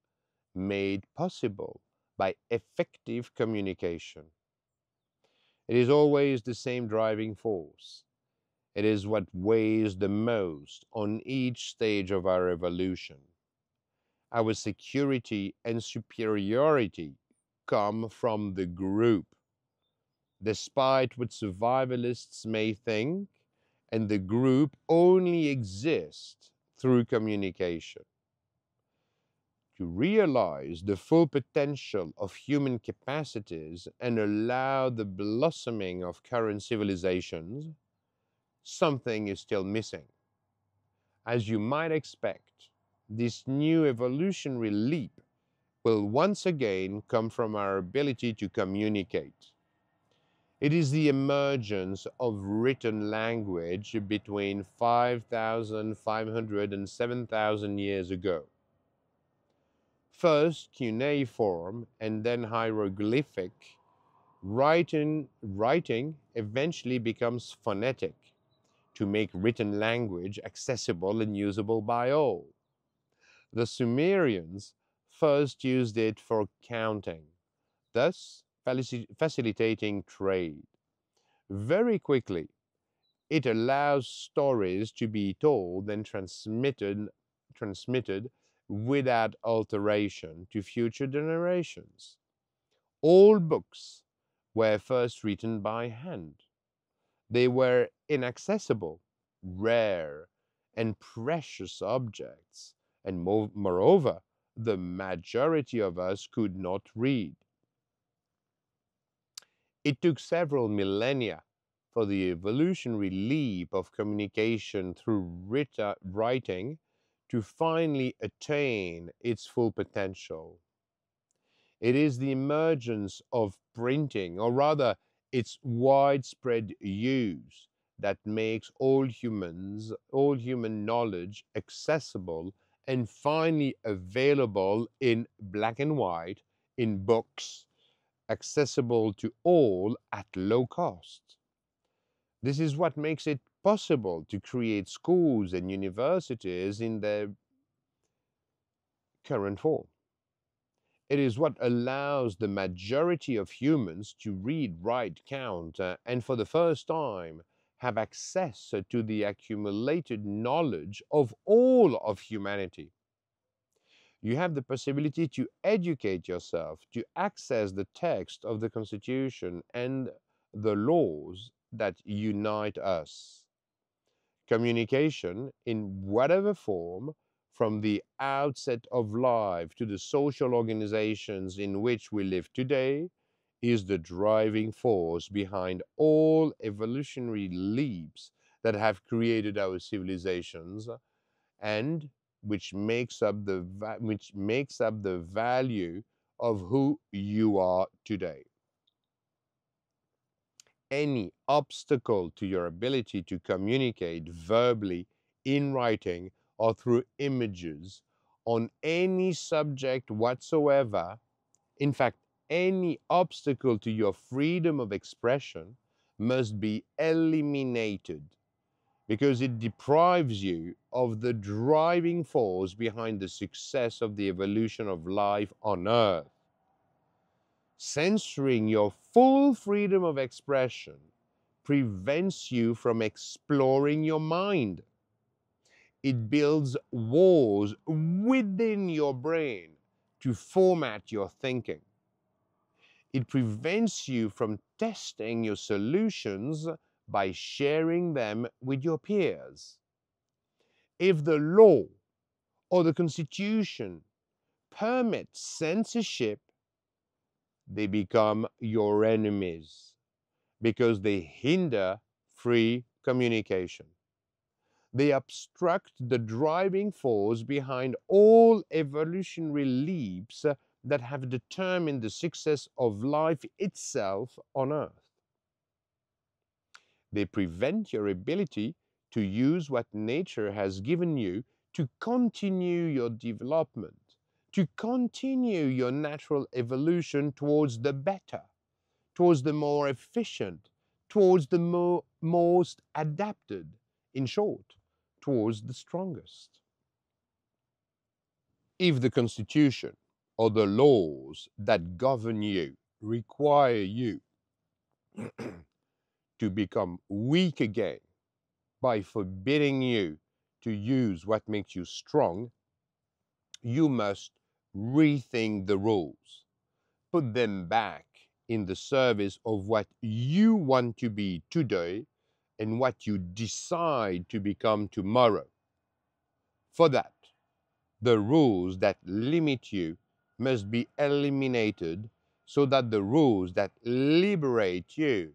made possible by effective communication. It is always the same driving force. It is what weighs the most on each stage of our evolution. Our security and superiority come from the group, despite what survivalists may think, and the group only exists through communication. To realize the full potential of human capacities and allow the blossoming of current civilizations, something is still missing. As you might expect, this new evolutionary leap will once again come from our ability to communicate. It is the emergence of written language between 5,500 and 7,000 years ago. First cuneiform and then hieroglyphic, writing eventually becomes phonetic to make written language accessible and usable by all. The Sumerians first used it for counting, thus facilitating trade. Very quickly, it allows stories to be told and transmitted without alteration to future generations. All books were first written by hand. They were inaccessible, rare, and precious objects, and moreover, the majority of us could not read. It took several millennia for the evolutionary leap of communication through writing to finally attain its full potential. It is the emergence of printing, or rather its widespread use, that makes all human knowledge accessible and finally available in black and white, in books, accessible to all at low cost. This is what makes it possible to create schools and universities in their current form. It is what allows the majority of humans to read, write, count, and for the first time have access to the accumulated knowledge of all of humanity. You have the possibility to educate yourself, to access the text of the Constitution and the laws that unite us. Communication, in whatever form, from the outset of life to the social organizations in which we live today, is the driving force behind all evolutionary leaps that have created our civilizations, and which makes up the value of who you are today. Any obstacle to your ability to communicate verbally, in writing, or through images on any subject whatsoever, in fact, any obstacle to your freedom of expression, must be eliminated, because it deprives you of the driving force behind the success of the evolution of life on Earth. Censoring your full freedom of expression prevents you from exploring your mind. It builds walls within your brain to format your thinking. It prevents you from testing your solutions by sharing them with your peers. If the law or the Constitution permits censorship, they become your enemies because they hinder free communication. They obstruct the driving force behind all evolutionary leaps that have determined the success of life itself on Earth. They prevent your ability to use what nature has given you to continue your development, to continue your natural evolution towards the better, towards the more efficient, towards the most adapted, in short, towards the strongest. If the Constitution or the laws that govern you require you to become weak again by forbidding you to use what makes you strong, you must rethink the rules, put them back in the service of what you want to be today and what you decide to become tomorrow. For that, the rules that limit you must be eliminated so that the rules that liberate you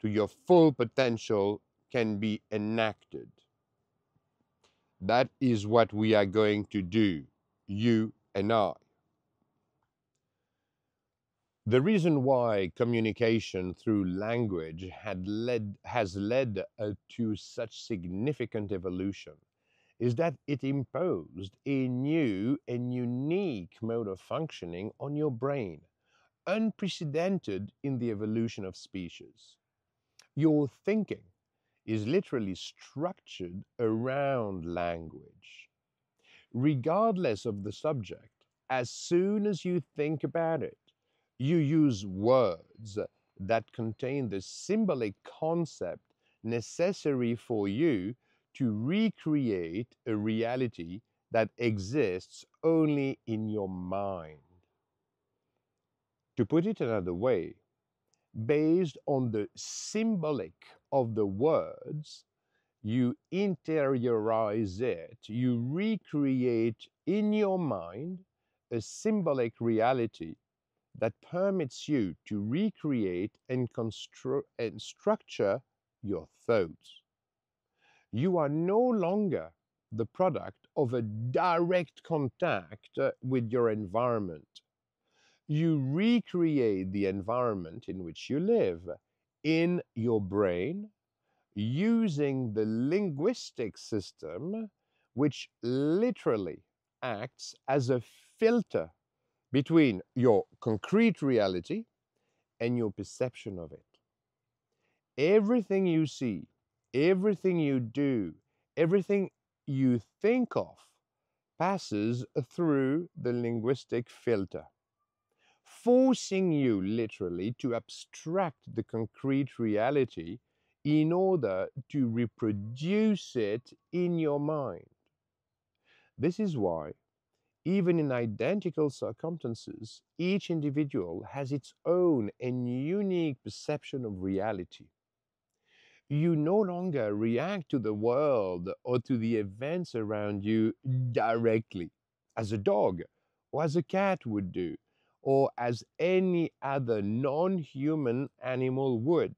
to your full potential can be enacted. That is what we are going to do, you and I. The reason why communication through language has led to such significant evolution is that it imposed a new and unique mode of functioning on your brain, unprecedented in the evolution of species. Your thinking is literally structured around language. Regardless of the subject, as soon as you think about it, you use words that contain the symbolic concept necessary for you to recreate a reality that exists only in your mind. To put it another way, based on the symbolic of the words, you interiorize it, you recreate in your mind a symbolic reality that permits you to recreate and structure your thoughts. You are no longer the product of a direct contact with your environment. You recreate the environment in which you live in your brain using the linguistic system, which literally acts as a filter between your concrete reality and your perception of it. Everything you see, everything you do, everything you think of passes through the linguistic filter, forcing you literally to abstract the concrete reality in order to reproduce it in your mind. This is why, even in identical circumstances, each individual has its own and unique perception of reality. You no longer react to the world or to the events around you directly, as a dog or as a cat would do, or as any other non human animal would.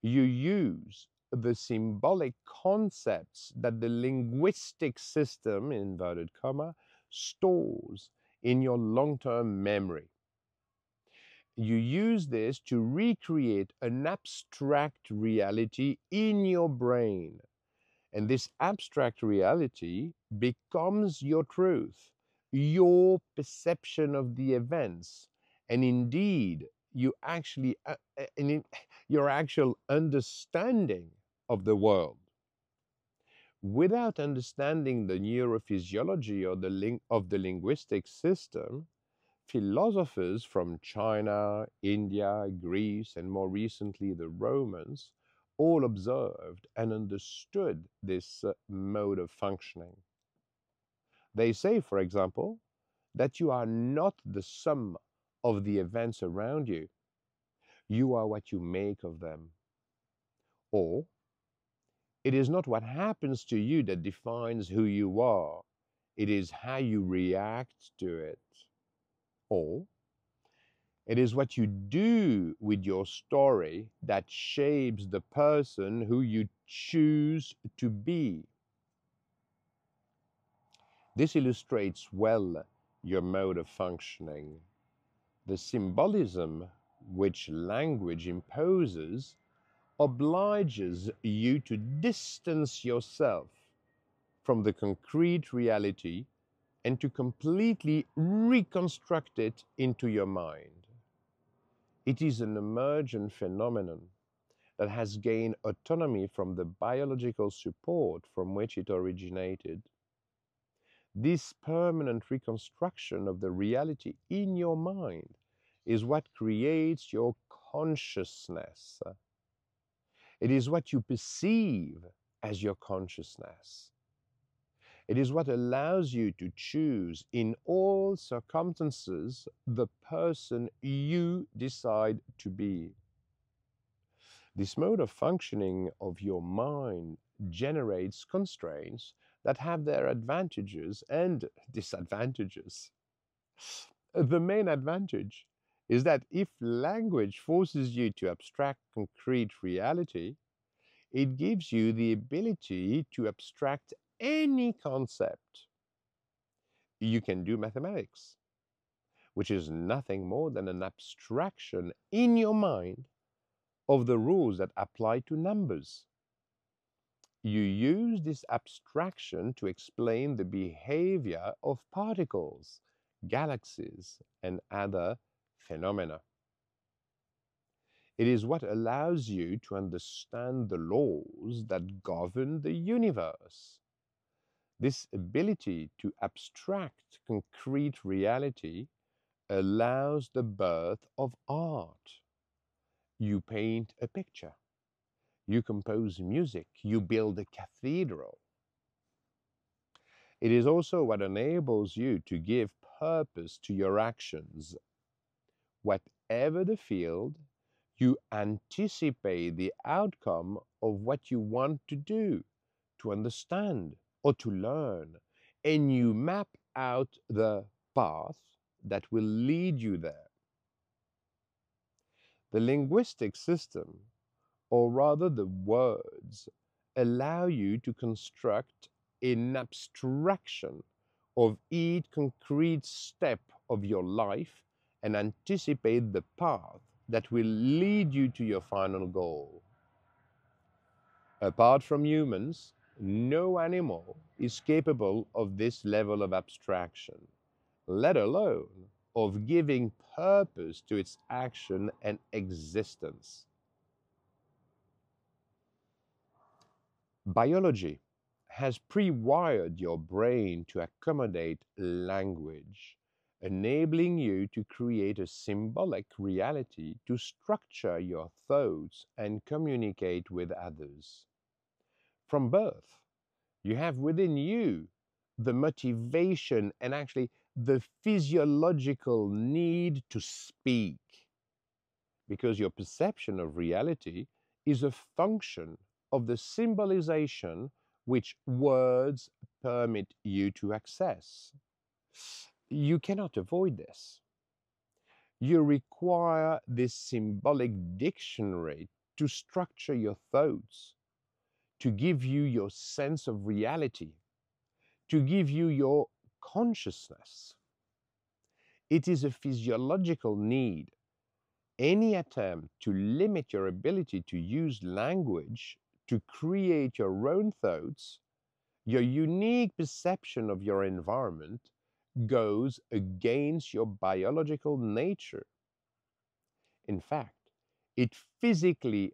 You use the symbolic concepts that the linguistic system, in inverted comma, stores in your long-term memory. You use this to recreate an abstract reality in your brain. And this abstract reality becomes your truth, your perception of the events, and indeed, you actually, your actual understanding of the world. Without understanding the neurophysiology or of the linguistic system, philosophers from China, India, Greece, and more recently the Romans all observed and understood this mode of functioning. They say, for example, that you are not the sum of the events around you. You are what you make of them. Or, it is not what happens to you that defines who you are. It is how you react to it. Or, it is what you do with your story that shapes the person who you choose to be. This illustrates well your mode of functioning. The symbolism which language imposes obliges you to distance yourself from the concrete reality and to completely reconstruct it into your mind. It is an emergent phenomenon that has gained autonomy from the biological support from which it originated. This permanent reconstruction of the reality in your mind is what creates your consciousness. It is what you perceive as your consciousness. It is what allows you to choose in all circumstances the person you decide to be. This mode of functioning of your mind generates constraints that have their advantages and disadvantages. The main advantage is that if language forces you to abstract concrete reality, it gives you the ability to abstract any concept. You can do mathematics, which is nothing more than an abstraction in your mind of the rules that apply to numbers. You use this abstraction to explain the behavior of particles, galaxies, and other phenomena. It is what allows you to understand the laws that govern the universe. This ability to abstract concrete reality allows the birth of art. You paint a picture, you compose music, you build a cathedral. It is also what enables you to give purpose to your actions. Whatever the field, you anticipate the outcome of what you want to do, to understand, or to learn, and you map out the path that will lead you there. The linguistic system, or rather the words, allow you to construct an abstraction of each concrete step of your life and anticipate the path that will lead you to your final goal. Apart from humans, no animal is capable of this level of abstraction, let alone of giving purpose to its action and existence. Biology has pre-wired your brain to accommodate language, enabling you to create a symbolic reality to structure your thoughts and communicate with others. From birth, you have within you the motivation and actually the physiological need to speak, because your perception of reality is a function of the symbolization which words permit you to access. You cannot avoid this. You require this symbolic dictionary to structure your thoughts, to give you your sense of reality, to give you your consciousness. It is a physiological need. Any attempt to limit your ability to use language to create your own thoughts, your unique perception of your environment, goes against your biological nature. In fact, it physically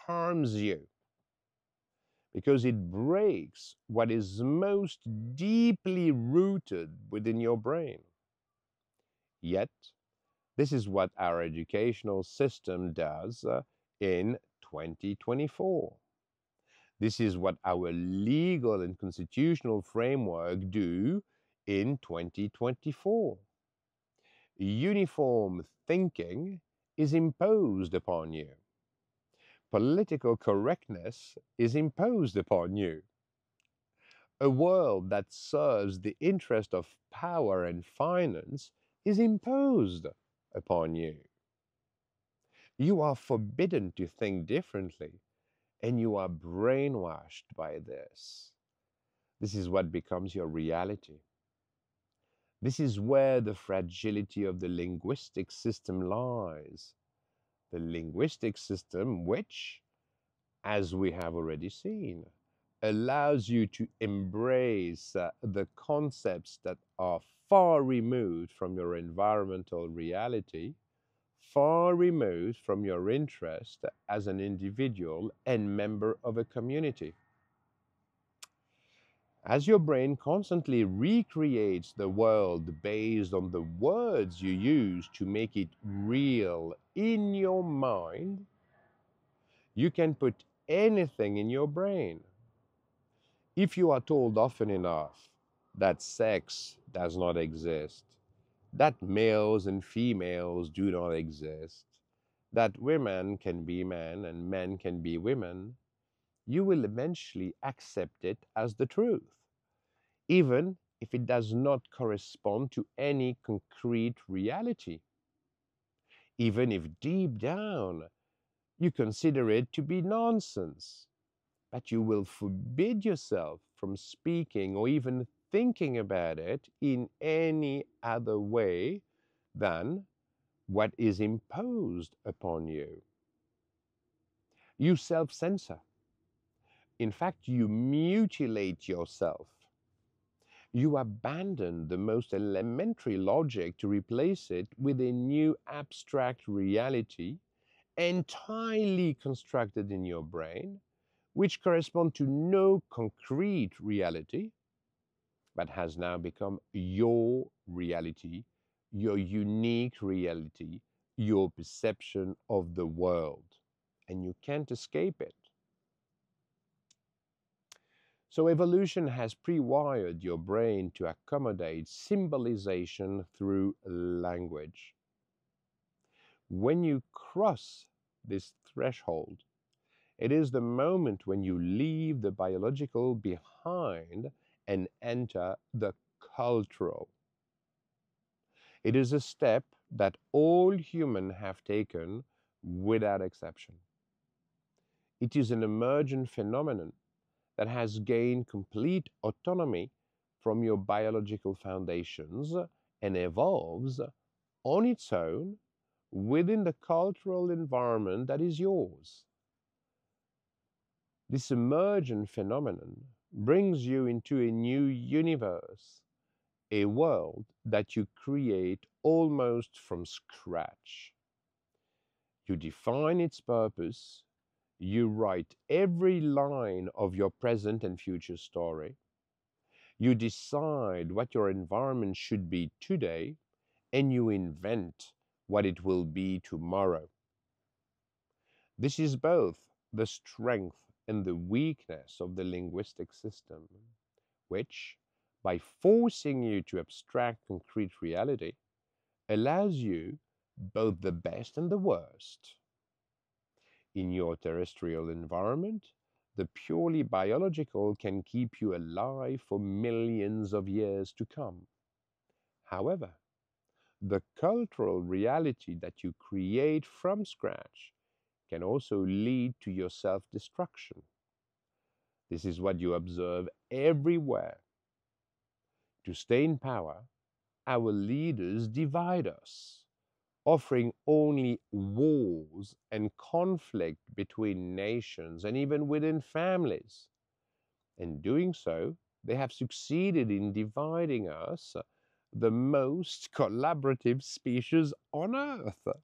harms you because it breaks what is most deeply rooted within your brain. Yet, this is what our educational system does in 2024. This is what our legal and constitutional framework do in 2024. Uniform thinking is imposed upon you. Political correctness is imposed upon you. A world that serves the interest of power and finance is imposed upon you. You are forbidden to think differently, and you are brainwashed by this. This is what becomes your reality. This is where the fragility of the linguistic system lies. The linguistic system, which, as we have already seen, allows you to embrace the concepts that are far removed from your environmental reality, far removed from your interest as an individual and member of a community. As your brain constantly recreates the world based on the words you use to make it real in your mind, you can put anything in your brain. If you are told often enough that sex does not exist, that males and females do not exist, that women can be men and men can be women, you will eventually accept it as the truth, even if it does not correspond to any concrete reality, even if deep down you consider it to be nonsense. But you will forbid yourself from speaking or even thinking about it in any other way than what is imposed upon you. You self censor. In fact, you mutilate yourself. You abandon the most elementary logic to replace it with a new abstract reality entirely constructed in your brain, which correspond to no concrete reality, but has now become your reality, your unique reality, your perception of the world. And you can't escape it. So evolution has pre-wired your brain to accommodate symbolization through language. When you cross this threshold, it is the moment when you leave the biological behind and enter the cultural. It is a step that all humans have taken without exception. It is an emergent phenomenon that has gained complete autonomy from your biological foundations and evolves on its own within the cultural environment that is yours. This emergent phenomenon brings you into a new universe, a world that you create almost from scratch. You define its purpose, you write every line of your present and future story, you decide what your environment should be today, and you invent what it will be tomorrow. This is both the strength and the weakness of the linguistic system, which, by forcing you to abstract concrete reality, allows you both the best and the worst. In your terrestrial environment, the purely biological can keep you alive for millions of years to come. However, the cultural reality that you create from scratch can also lead to your self-destruction. This is what you observe everywhere. To stay in power, our leaders divide us, offering only wars and conflict between nations and even within families. In doing so, they have succeeded in dividing us, the most collaborative species on earth.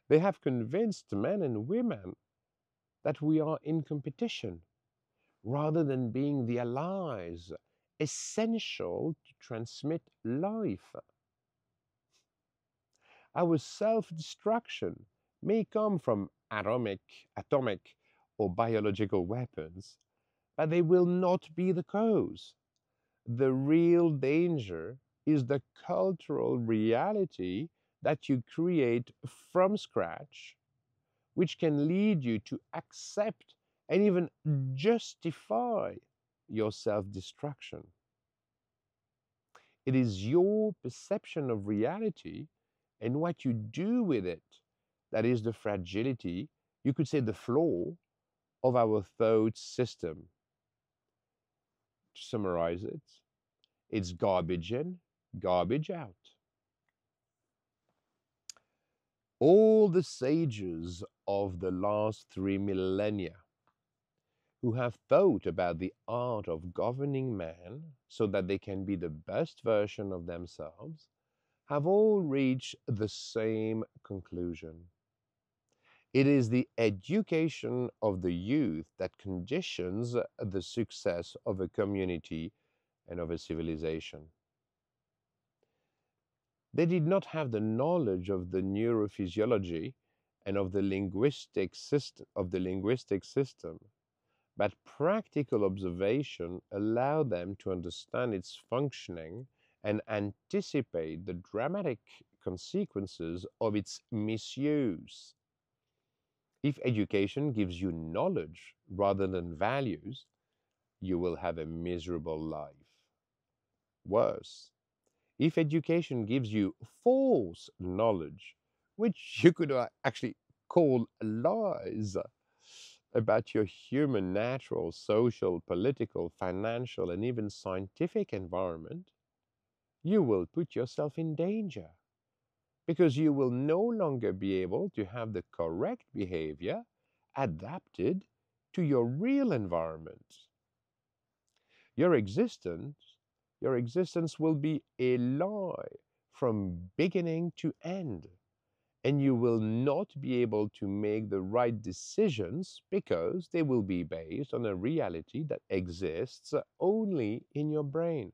They have convinced men and women that we are in competition rather than being the allies essential to transmit life. Our self-destruction may come from atomic or biological weapons, but they will not be the cause. The real danger is the cultural reality that you create from scratch, which can lead you to accept and even justify your self-destruction. It is your perception of reality and what you do with it that is the fragility You could say the floor of our thought system. To summarize it, it's garbage in, garbage out. All the sages of the last 3 millennia who have thought about the art of governing man so that they can be the best version of themselves have all reached the same conclusion. It is the education of the youth that conditions the success of a community and of a civilization. They did not have the knowledge of the neurophysiology and of the linguistic system, but practical observation allowed them to understand its functioning and anticipate the dramatic consequences of its misuse. If education gives you knowledge rather than values, you will have a miserable life. Worse, if education gives you false knowledge, which you could actually call lies about your human, natural, social, political, financial, and even scientific environment, you will put yourself in danger because you will no longer be able to have the correct behavior adapted to your real environment. Your existence, your existence will be a lie from beginning to end, and you will not be able to make the right decisions because they will be based on a reality that exists only in your brain.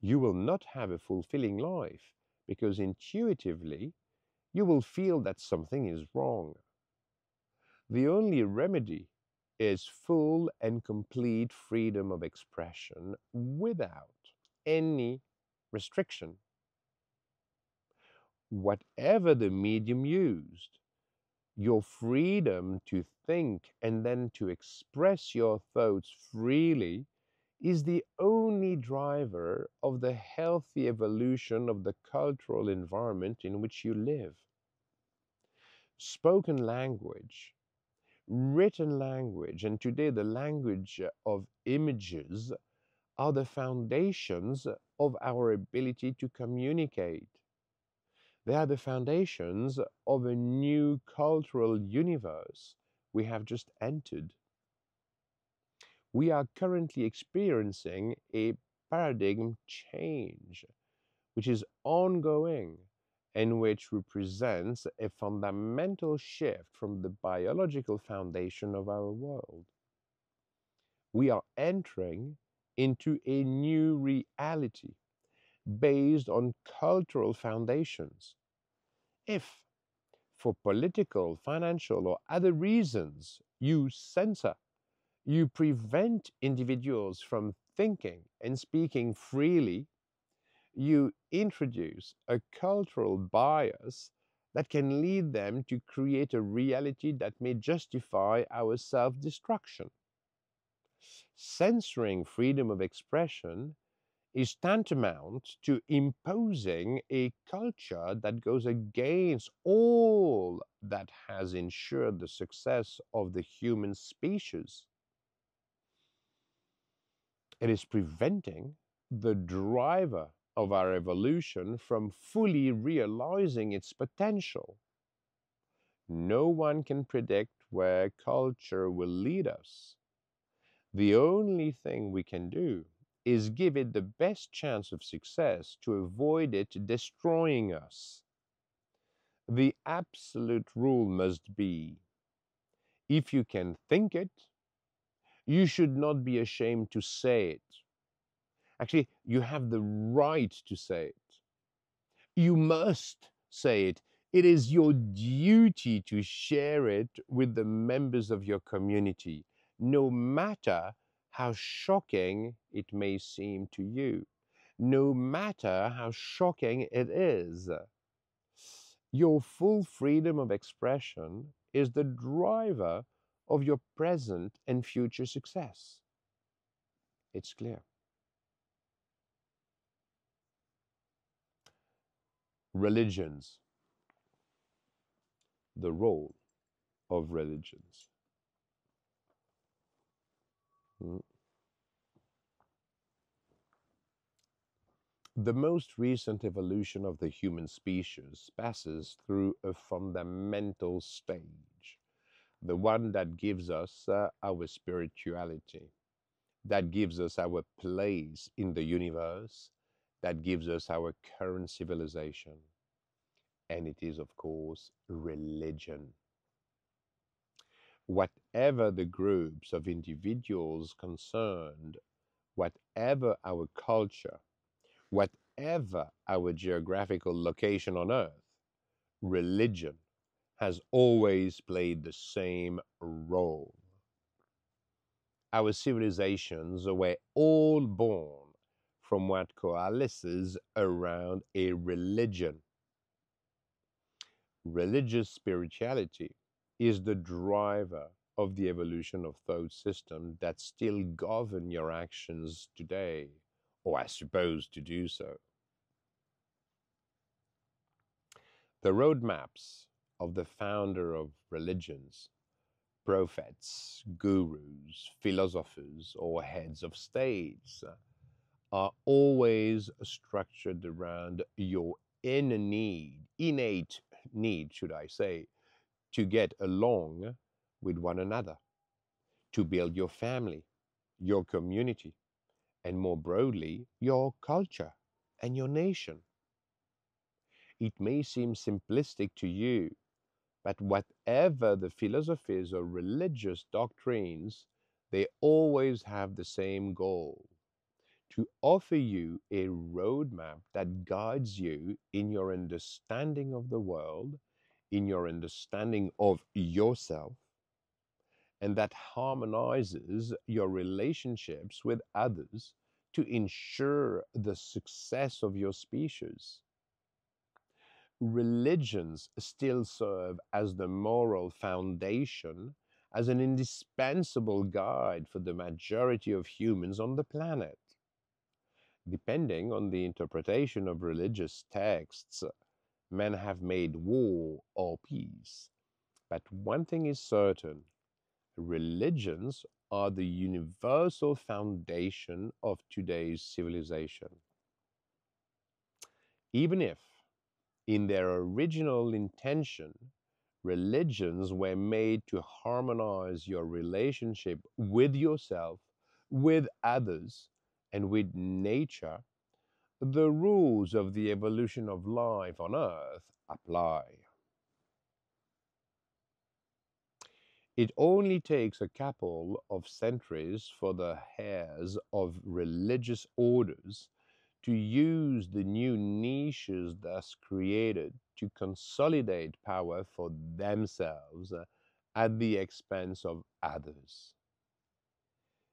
You will not have a fulfilling life because intuitively you will feel that something is wrong. The only remedy is full and complete freedom of expression without any restriction. Whatever the medium used, your freedom to think and then to express your thoughts freely is the only driver of the healthy evolution of the cultural environment in which you live. Spoken language, written language, and today the language of images are the foundations of our ability to communicate. They are the foundations of a new cultural universe we have just entered. We are currently experiencing a paradigm change, which is ongoing and which represents a fundamental shift from the biological foundation of our world. We are entering into a new reality based on cultural foundations. If, for political, financial, or other reasons, you censor, you prevent individuals from thinking and speaking freely, you introduce a cultural bias that can lead them to create a reality that may justify our self destruction. Censoring freedom of expression is tantamount to imposing a culture that goes against all that has ensured the success of the human species. It is preventing the driver of our evolution from fully realizing its potential. No one can predict where culture will lead us. The only thing we can do is give it the best chance of success to avoid it destroying us. The absolute rule must be if you can think it, you should not be ashamed to say it. Actually, you have the right to say it. You must say it. It is your duty to share it with the members of your community, no matter how shocking it may seem to you, no matter how shocking it is. Your full freedom of expression is the driver of your present and future success. It's clear. Religions, the role of religions. Mm. The most recent evolution of the human species passes through a fundamental stage, the one that gives us our spirituality, that gives us our place in the universe, that gives us our current civilization. And it is, of course, religion. Whatever the groups of individuals concerned, whatever our culture, whatever our geographical location on Earth, religion has always played the same role. Our civilizations were all born from what coalesces around a religion. Religious spirituality is the driver of the evolution of thought systems that still govern your actions today, or are supposed to do so. The roadmaps of the founder of religions, prophets, gurus, philosophers, or heads of states are always structured around your inner need, innate need, should I say, to get along with one another, to build your family, your community, and more broadly, your culture and your nation. It may seem simplistic to you, but whatever the philosophies or religious doctrines, they always have the same goal: to offer you a roadmap that guides you in your understanding of the world, in your understanding of yourself, and that harmonizes your relationships with others to ensure the success of your species. Religions still serve as the moral foundation, as an indispensable guide for the majority of humans on the planet. Depending on the interpretation of religious texts, men have made war or peace. But one thing is certain: religions are the universal foundation of today's civilization. Even if, in their original intention, religions were made to harmonize your relationship with yourself, with others, and with nature, the rules of the evolution of life on Earth apply. It only takes a couple of centuries for the heirs of religious orders to use the new niches thus created to consolidate power for themselves at the expense of others.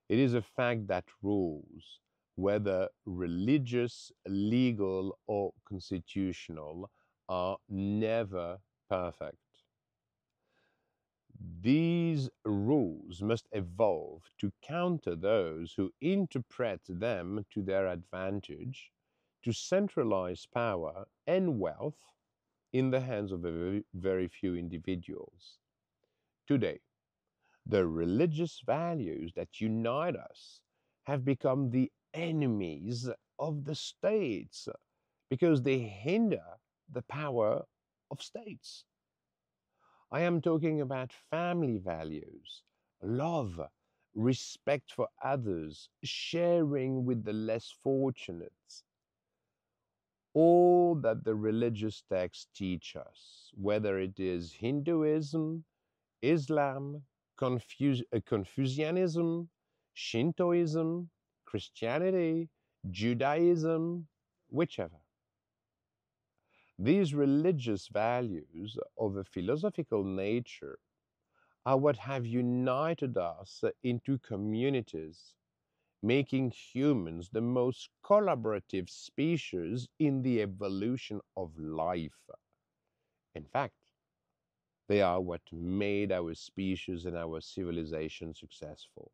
It is a fact that rules, whether religious, legal, or constitutional, are never perfect. These rules must evolve to counter those who interpret them to their advantage, to centralize power and wealth in the hands of a very few individuals. Today, the religious values that unite us have become the enemies of the states because they hinder the power of states. I am talking about family values, love, respect for others, sharing with the less fortunate. All that the religious texts teach us, whether it is Hinduism, Islam, Confucianism, Shintoism, Christianity, Judaism, whichever. These religious values of a philosophical nature are what have united us into communities, making humans the most collaborative species in the evolution of life. In fact, they are what made our species and our civilization successful.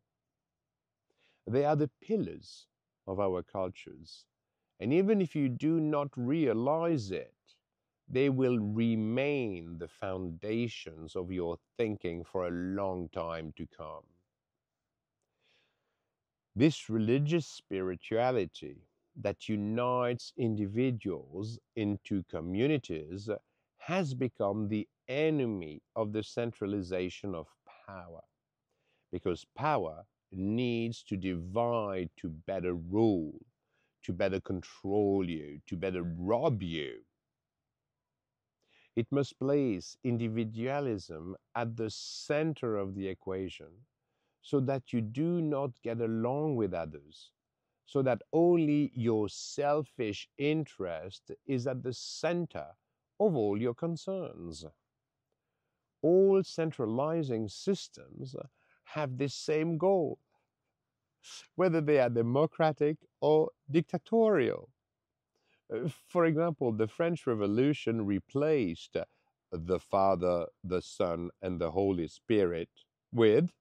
They are the pillars of our cultures. And even if you do not realize it, They will remain the foundations of your thinking for a long time to come. This religious spirituality that unites individuals into communities has become the enemy of the centralization of power, because power needs to divide to better rule, to better control you, to better rob you. It must place individualism at the center of the equation so that you do not get along with others, so that only your selfish interest is at the center of all your concerns. All centralizing systems have this same goal, whether they are democratic or dictatorial. For example, the French Revolution replaced the Father, the Son, and the Holy Spirit with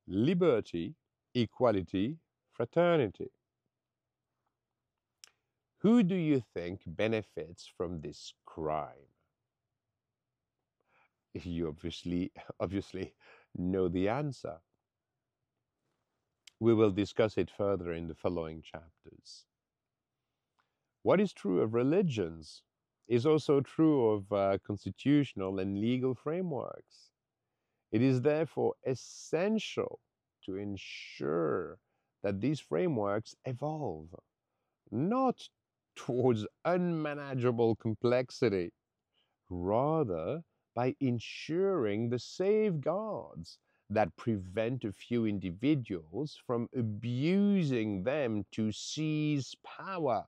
liberty, equality, fraternity. Who do you think benefits from this crime? You obviously know the answer. We will discuss it further in the following chapters. What is true of religions is also true of constitutional and legal frameworks. It is therefore essential to ensure that these frameworks evolve, not towards unmanageable complexity, rather by ensuring the safeguards that prevent a few individuals from abusing them to seize power,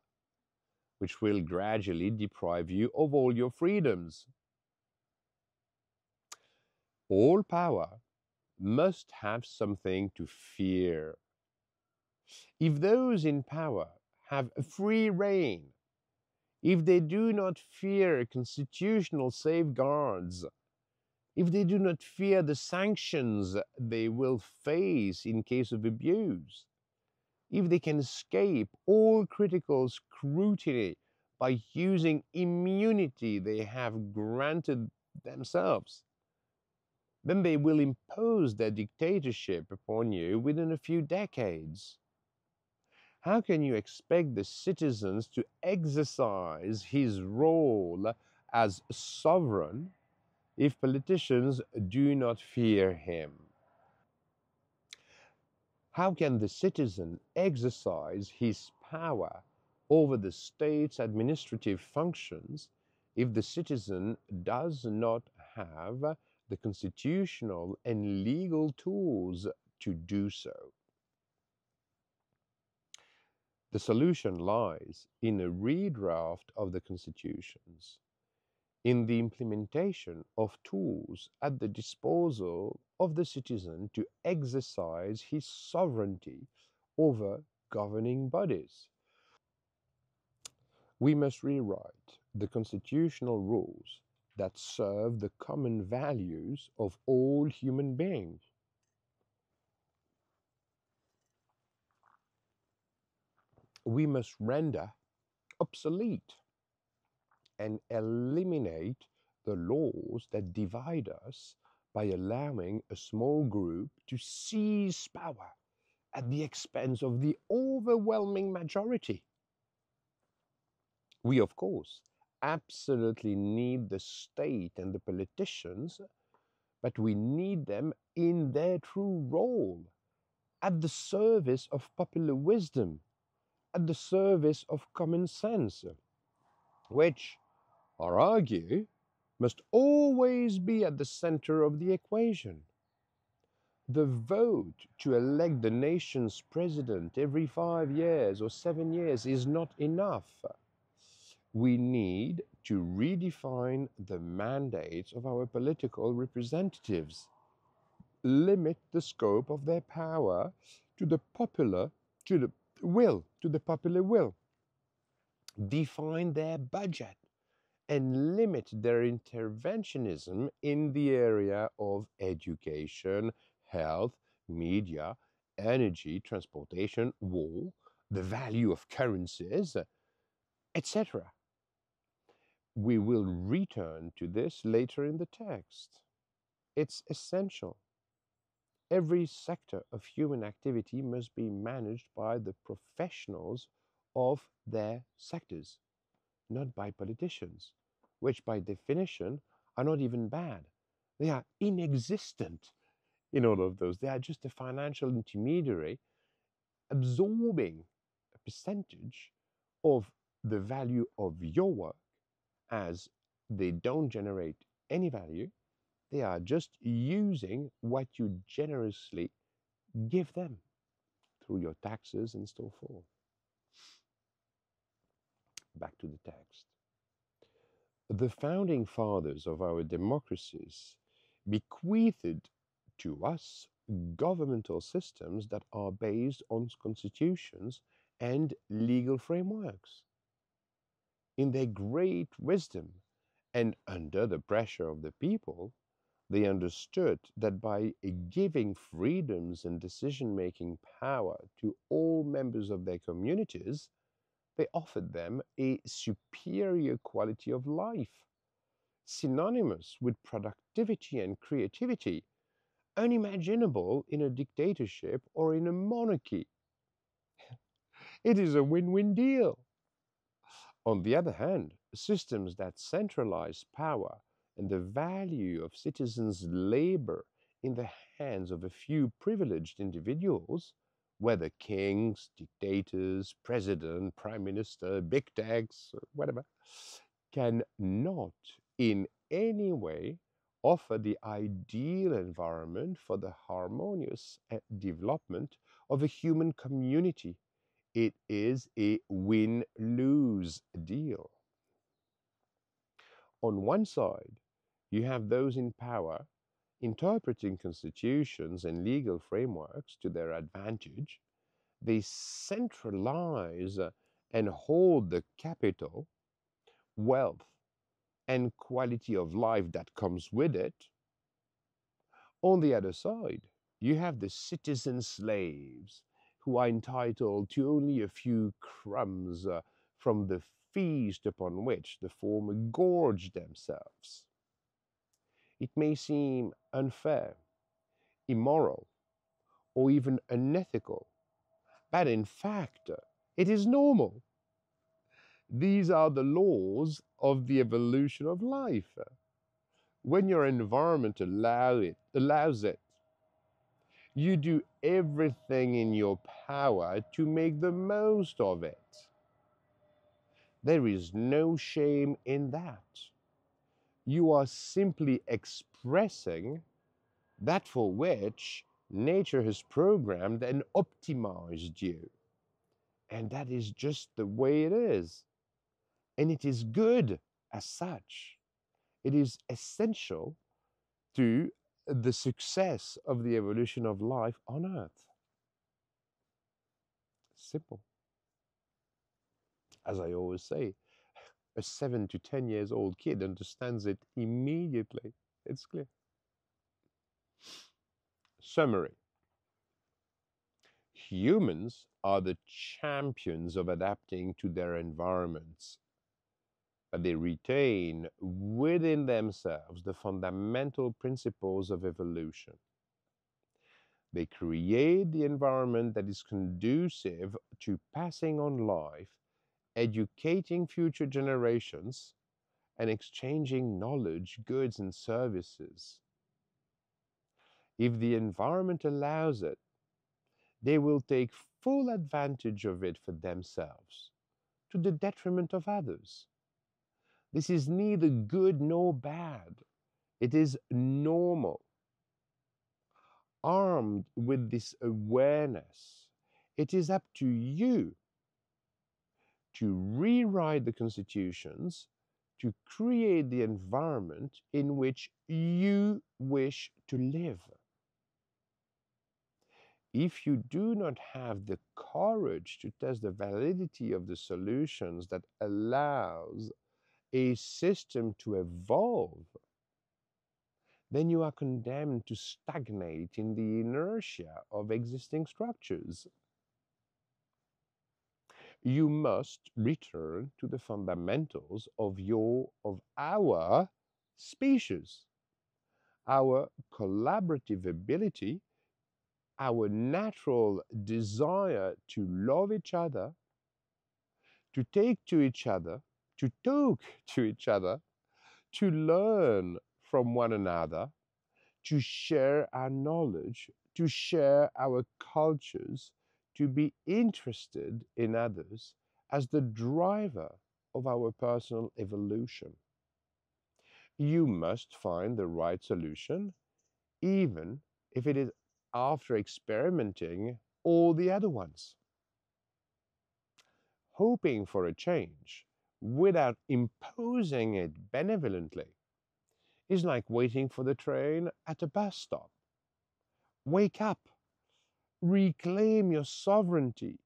which will gradually deprive you of all your freedoms. All power must have something to fear. If those in power have free rein, if they do not fear constitutional safeguards, if they do not fear the sanctions they will face in case of abuse, if they can escape all critical scrutiny by using immunity they have granted themselves, then they will impose their dictatorship upon you within a few decades. How can you expect the citizens to exercise his role as sovereign if politicians do not fear him? How can the citizen exercise his power over the state's administrative functions if the citizen does not have the constitutional and legal tools to do so? The solution lies in a redraft of the constitutions, in the implementation of tools at the disposal of the citizen to exercise his sovereignty over governing bodies. We must rewrite the constitutional rules that serve the common values of all human beings. We must render obsolete and eliminate the laws that divide us by allowing a small group to seize power at the expense of the overwhelming majority. We, of course, absolutely need the state and the politicians, but we need them in their true role, at the service of popular wisdom, at the service of common sense, which, I argue, must always be at the center of the equation. The vote to elect the nation's president every 5 years or 7 years is not enough. We need to redefine the mandates of our political representatives, limit the scope of their power to the popular will, define their budget, and limit their interventionism in the area of education, health, media, energy, transportation, war, the value of currencies, etc. We will return to this later in the text. It's essential. Every sector of human activity must be managed by the professionals of their sectors, not by politicians, which by definition are not even bad. They are inexistent in all of those. They are just a financial intermediary absorbing a percentage of the value of your work, as they don't generate any value. They are just using what you generously give them through your taxes and so forth. Back to the text. The founding fathers of our democracies bequeathed to us governmental systems that are based on constitutions and legal frameworks. In their great wisdom and under the pressure of the people, they understood that by giving freedoms and decision making power to all members of their communities, they offered them a superior quality of life, synonymous with productivity and creativity, unimaginable in a dictatorship or in a monarchy. It is a win win deal. On the other hand, systems that centralize power and the value of citizens' labor in the hands of a few privileged individuals, whether kings, dictators, president, prime minister, big techs, whatever, cannot in any way offer the ideal environment for the harmonious development of a human community. It is a win lose deal. On one side, you have those in power interpreting constitutions and legal frameworks to their advantage. They centralize and hold the capital, wealth, and quality of life that comes with it. On the other side, you have the citizen slaves who are entitled to only a few crumbs from the feast upon which the former gorge themselves. It may seem unfair, immoral, or even unethical, but in fact, it is normal. These are the laws of the evolution of life. When your environment allows it, you do everything in your power to make the most of it. There is no shame in that. You are simply expressing that for which nature has programmed and optimized you. And that is just the way it is. And it is good as such. It is essential to the success of the evolution of life on Earth. Simple. As I always say, a 7 to 10 years old kid understands it immediately. It's clear. Summary. Humans are the champions of adapting to their environments, but they retain within themselves the fundamental principles of evolution. They create the environment that is conducive to passing on life, educating future generations, and exchanging knowledge, goods, and services. If the environment allows it, they will take full advantage of it for themselves, to the detriment of others. This is neither good nor bad. It is normal. Armed with this awareness, it is up to you to rewrite the constitutions, to create the environment in which you wish to live. If you do not have the courage to test the validity of the solutions that allows a system to evolve, then you are condemned to stagnate in the inertia of existing structures. You must return to the fundamentals of our species, our collaborative ability, our natural desire to love each other, to take to each other, to talk to each other, to learn from one another, to share our knowledge, to share our cultures, to be interested in others as the driver of our personal evolution. You must find the right solution, even if it is after experimenting all the other ones. Hoping for a change without imposing it benevolently is like waiting for the train at a bus stop. Wake up, reclaim your sovereignty,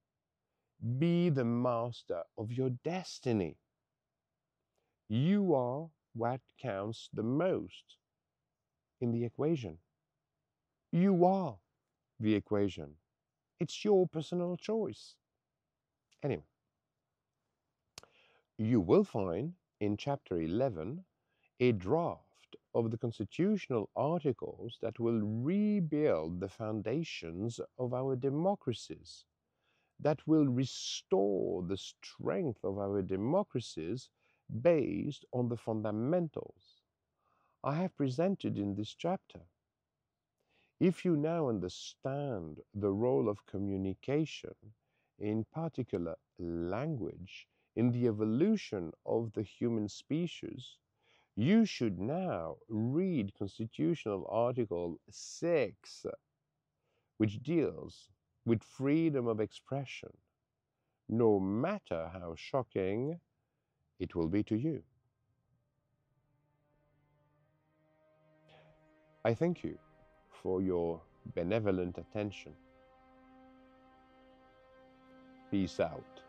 be the master of your destiny. You are what counts the most in the equation. You are the equation. It's your personal choice. Anyway, you will find in chapter 11 a draft of the constitutional articles that will rebuild the foundations of our democracies, that will restore the strength of our democracies based on the fundamentals I have presented in this chapter. If you now understand the role of communication, in particular language, in the evolution of the human species, you should now read Constitutional Article 6, which deals with freedom of expression, no matter how shocking it will be to you. I thank you for your benevolent attention. Peace out.